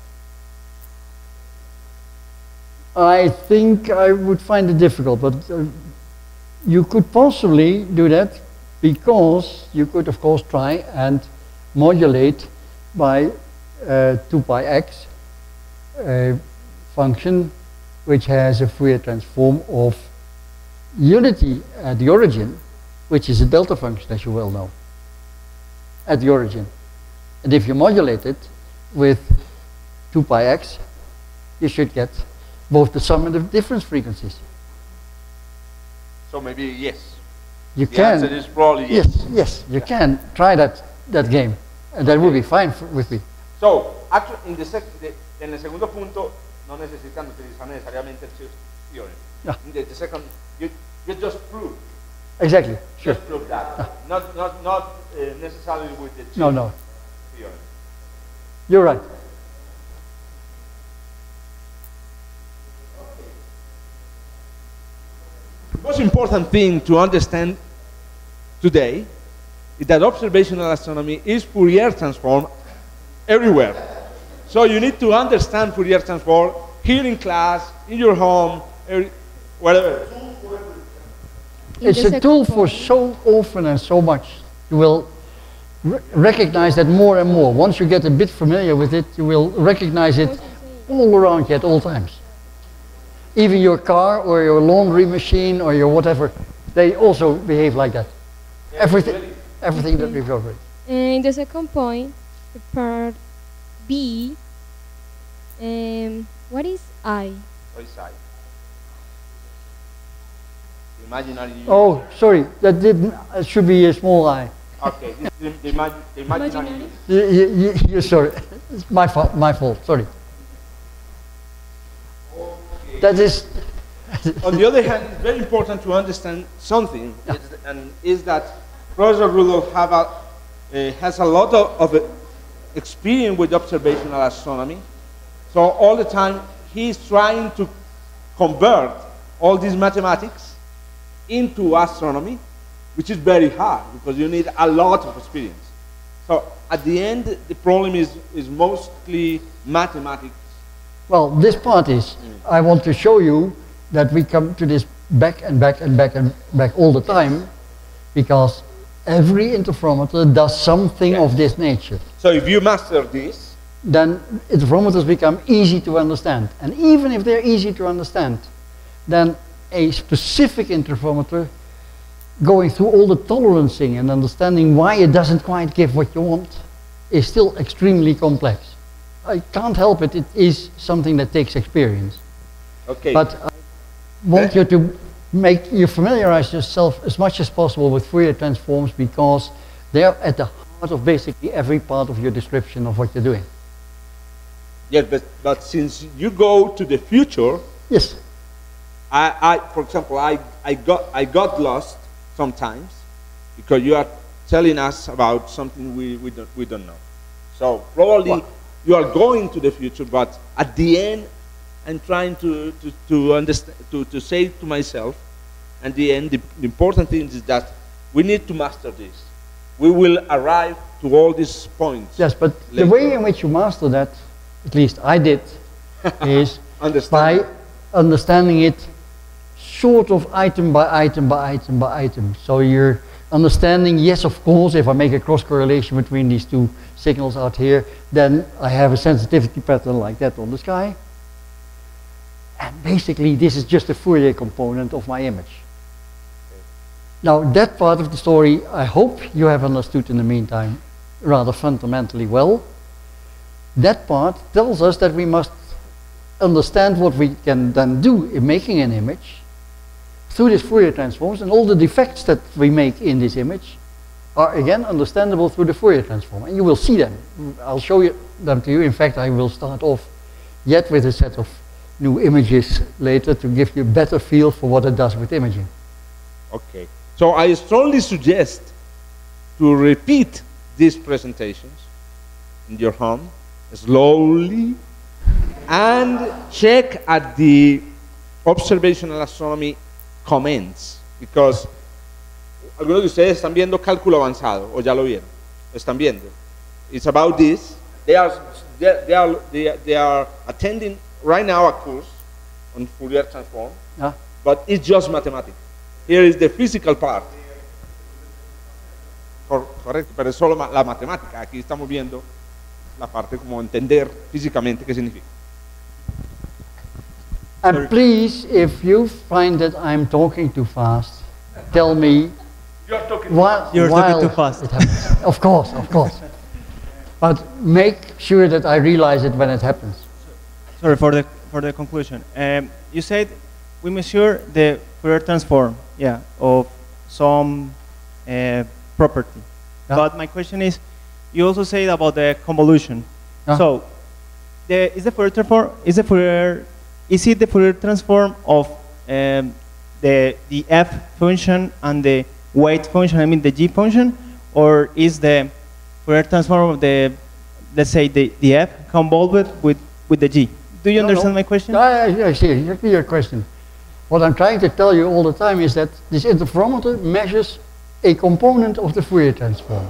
I think I would find it difficult, but you could possibly do that because you could, of course, try and modulate by 2 pi x a function which has a Fourier transform of unity at the origin, which is a delta function, as you well know, at the origin. And if you modulate it with 2 pi x, you should get both the sum and the difference frequencies. So maybe yes. You The can. answer is probably yes. Yes, you can try that game, and that would be fine with me. So, actually, en el segundo punto, no necesitan utilizar necesariamente el shift theorem. Yeah. In the second, you just prove. Exactly, sure. Just prove that. Not necessarily with the shift No. theorem. You're right. The most important thing to understand today is that observational astronomy is Fourier transform everywhere. So you need to understand Fourier transform here in class, in your home, wherever. It's a tool for so often and so much. You will recognize that more and more. Once you get a bit familiar with it, you will recognize it all around you at all times. Even your car or your laundry machine or your whatever, they also behave like that. Yeah, everything that we've already. In the second point, the part B, what is I? What is I? Imaginary unit. Oh, sorry, that didn't. It should be a small I. Okay, the imaginary unit. You're sorry. It's my fault. My fault. Sorry. Okay. That is. On the other hand, it's very important to understand something, is that Professor Rudolph has a lot of experience with observational astronomy. So all the time he's trying to convert all these mathematics into astronomy, which is very hard because you need a lot of experience. So at the end, the problem is mostly mathematics. Well, this part is, I want to show you that we come to this back and back and back and back all the time, because every interferometer does something of this nature. So if you master this, then interferometers become easy to understand. And even if they're easy to understand, then a specific interferometer going through all the tolerancing and understanding why it doesn't quite give what you want is still extremely complex. I can't help it, it is something that takes experience. okay. But I want you to make you familiarize yourself as much as possible with Fourier transforms, because they're at the heart of basically every part of your description of what you're doing. Yes, but since you go to the future, Yes. For example, I got lost sometimes because you are telling us about something we don't know. So probably you are going to the future, but at the end, I'm trying to understand, to say to myself, at the end, the important thing is that we need to master this. We will arrive to all these points. Yes, but later. the way in which you master that, at least I did, is by understanding it sort of item by item by item by item. So you're understanding, yes, of course, if I make a cross correlation between these two signals out here, then I have a sensitivity pattern like that on the sky. And basically, this is just a Fourier component of my image. Now, that part of the story, I hope you have understood in the meantime rather fundamentally well. That part tells us that we must understand what we can then do in making an image through this Fourier transforms, and all the defects that we make in this image are again understandable through the Fourier transform. And you will see them. I'll show you them to you. In fact, I will start off yet with a set of new images later to give you a better feel for what it does with imaging. Okay. So I strongly suggest to repeat these presentations in your home slowly and check at the observational astronomy comments, because algunos de ustedes están viendo cálculo avanzado o ya lo vieron. Están viendo. It's about this. They are attending right now a course on Fourier transform, but it's just mathematics. Here is the physical part. correcto, pero es solo la matemática. Aquí estamos viendo la parte como entender físicamente qué significa. And please, if you find that I'm talking too fast, tell me. You're talking too fast. It happens. Of course, of course. But make sure that I realize it when it happens. Sorry for the conclusion. You said we measure the Fourier transform, of some property. Yeah. But my question is, you also said about the convolution. Yeah. So, is it the Fourier transform of the f function and the weight function? I mean the g function, or is the Fourier transform of the, let's say the f convolved with the g? Do you understand my question? I see your question. What I'm trying to tell you all the time is that this interferometer measures a component of the Fourier transform.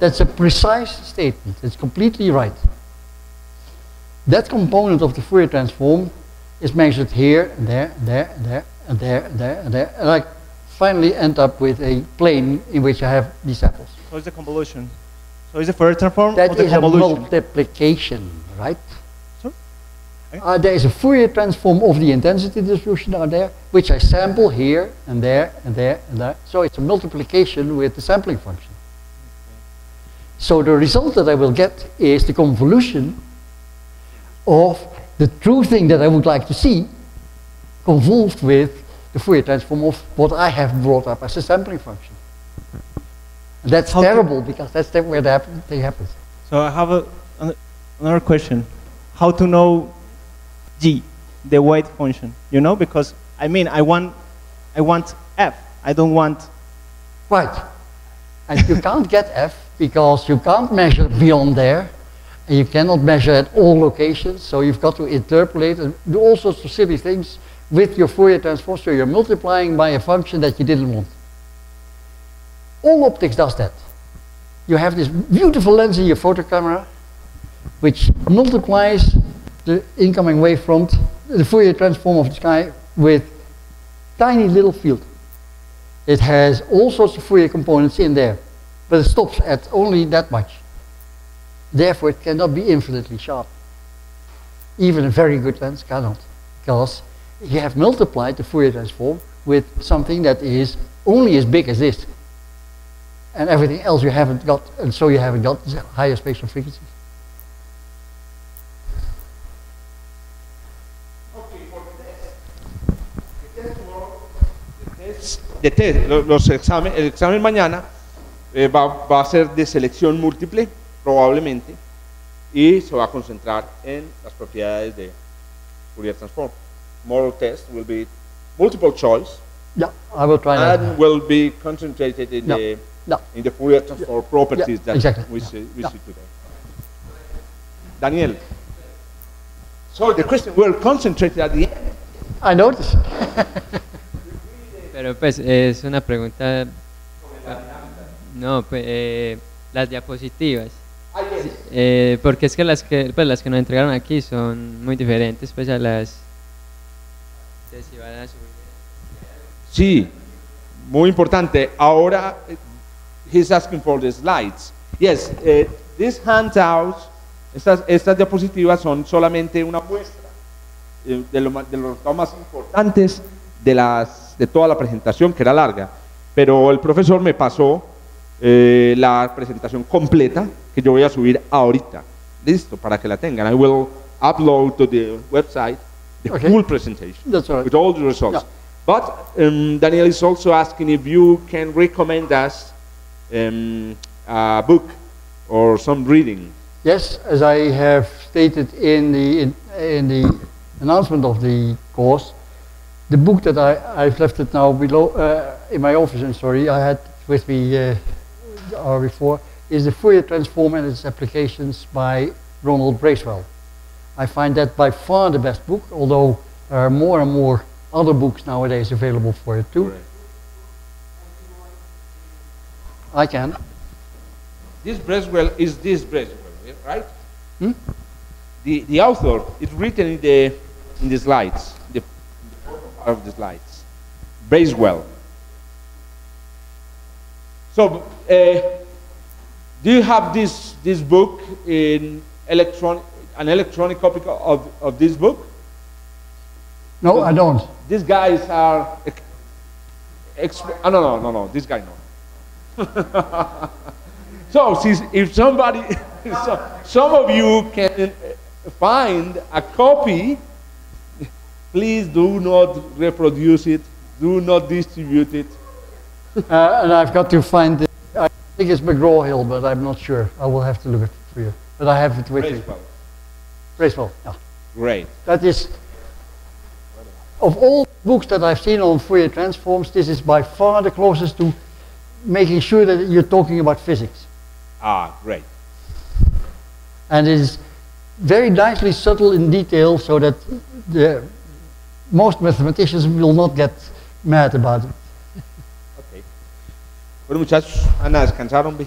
That's a precise statement. It's completely right. That component of the Fourier transform is measured here, and there, and there, and there, and there, and there, and there, and I finally end up with a plane in which I have these apples. So it's a convolution. So it's a Fourier transform that of the is convolution. A multiplication, right? Okay. There is a Fourier transform of the intensity distribution down there, which I sample here, and there, and there, and there. So it's a multiplication with the sampling function. So the result that I will get is the convolution of the true thing that I would like to see convolved with the Fourier transform of what I have brought up as a sampling function. And that's terrible because that's where the thing happens. So I have another question. How to know g, the weight function? You know, because I mean I want f. I don't want. Right. And you can't get f because you can't measure beyond there, and you cannot measure at all locations, so you've got to interpolate and do all sorts of silly things with your Fourier transform, so you're multiplying by a function that you didn't want. All optics does that. You have this beautiful lens in your photo camera, which multiplies the incoming wavefront, the Fourier transform of the sky, with tiny little field. It has all sorts of Fourier components in there, but it stops at only that much. Therefore, it cannot be infinitely sharp. Even a very good lens cannot, because you have multiplied the Fourier transform with something that is only as big as this. And everything else you haven't got, and so you haven't got higher spatial frequencies. Okay, for the test tomorrow, el examen mañana va a ser de selección múltiple, probablemente, y se va a concentrar en las propiedades de Fourier transform. Tomorrow test will be multiple choice. Yeah, I will try that. And will be concentrated in the Fourier transform properties that we see today. Daniel. So the question, we're concentrated at the end. I noticed. Pero pues es una pregunta. No, pues las diapositivas. Porque es que las que nos entregaron aquí son muy diferentes pues a las de si van a subir. Sí, muy importante. Ahora, he's asking for the slides. Yes, these handouts, estas diapositivas son solamente una muestra de los resultados más importantes de toda la presentación, que era larga. Pero el profesor me pasó la presentación completa, que yo voy a subir ahorita. Listo, para que la tengan. I will upload to the website the full presentation. That's right. With all the results. Yeah. But Daniel is also asking if you can recommend us a book or some reading. Yes, as I have stated in the announcement of the course, the book that I've left it now below in my office, and sorry, I had with me the hour before, is the Fourier Transform and its Applications by Ronald Bracewell. I find that by far the best book, although there are more and more other books nowadays available for it too. Right. I can. This Bracewell is this Bracewell, right? Hmm? The author is written in the slides, the bottom part of the slides. Bracewell. So, do you have this book in an electronic copy of this book? No, I don't. These guys are. No. This guy no. So, if somebody, some of you can find a copy, please do not reproduce it. Do not distribute it. And I've got to find it. I think it's McGraw-Hill, but I'm not sure. I will have to look at it for you. But I have it with me. Bracewell, yeah. Great. That is, of all books that I've seen on Fourier transforms, this is by far the closest to making sure that you're talking about physics. Ah, great. And it is very nicely subtle in detail so that most mathematicians will not get mad about it. Okay. Bueno, muchachos, Ana, descansaron, ¿ve?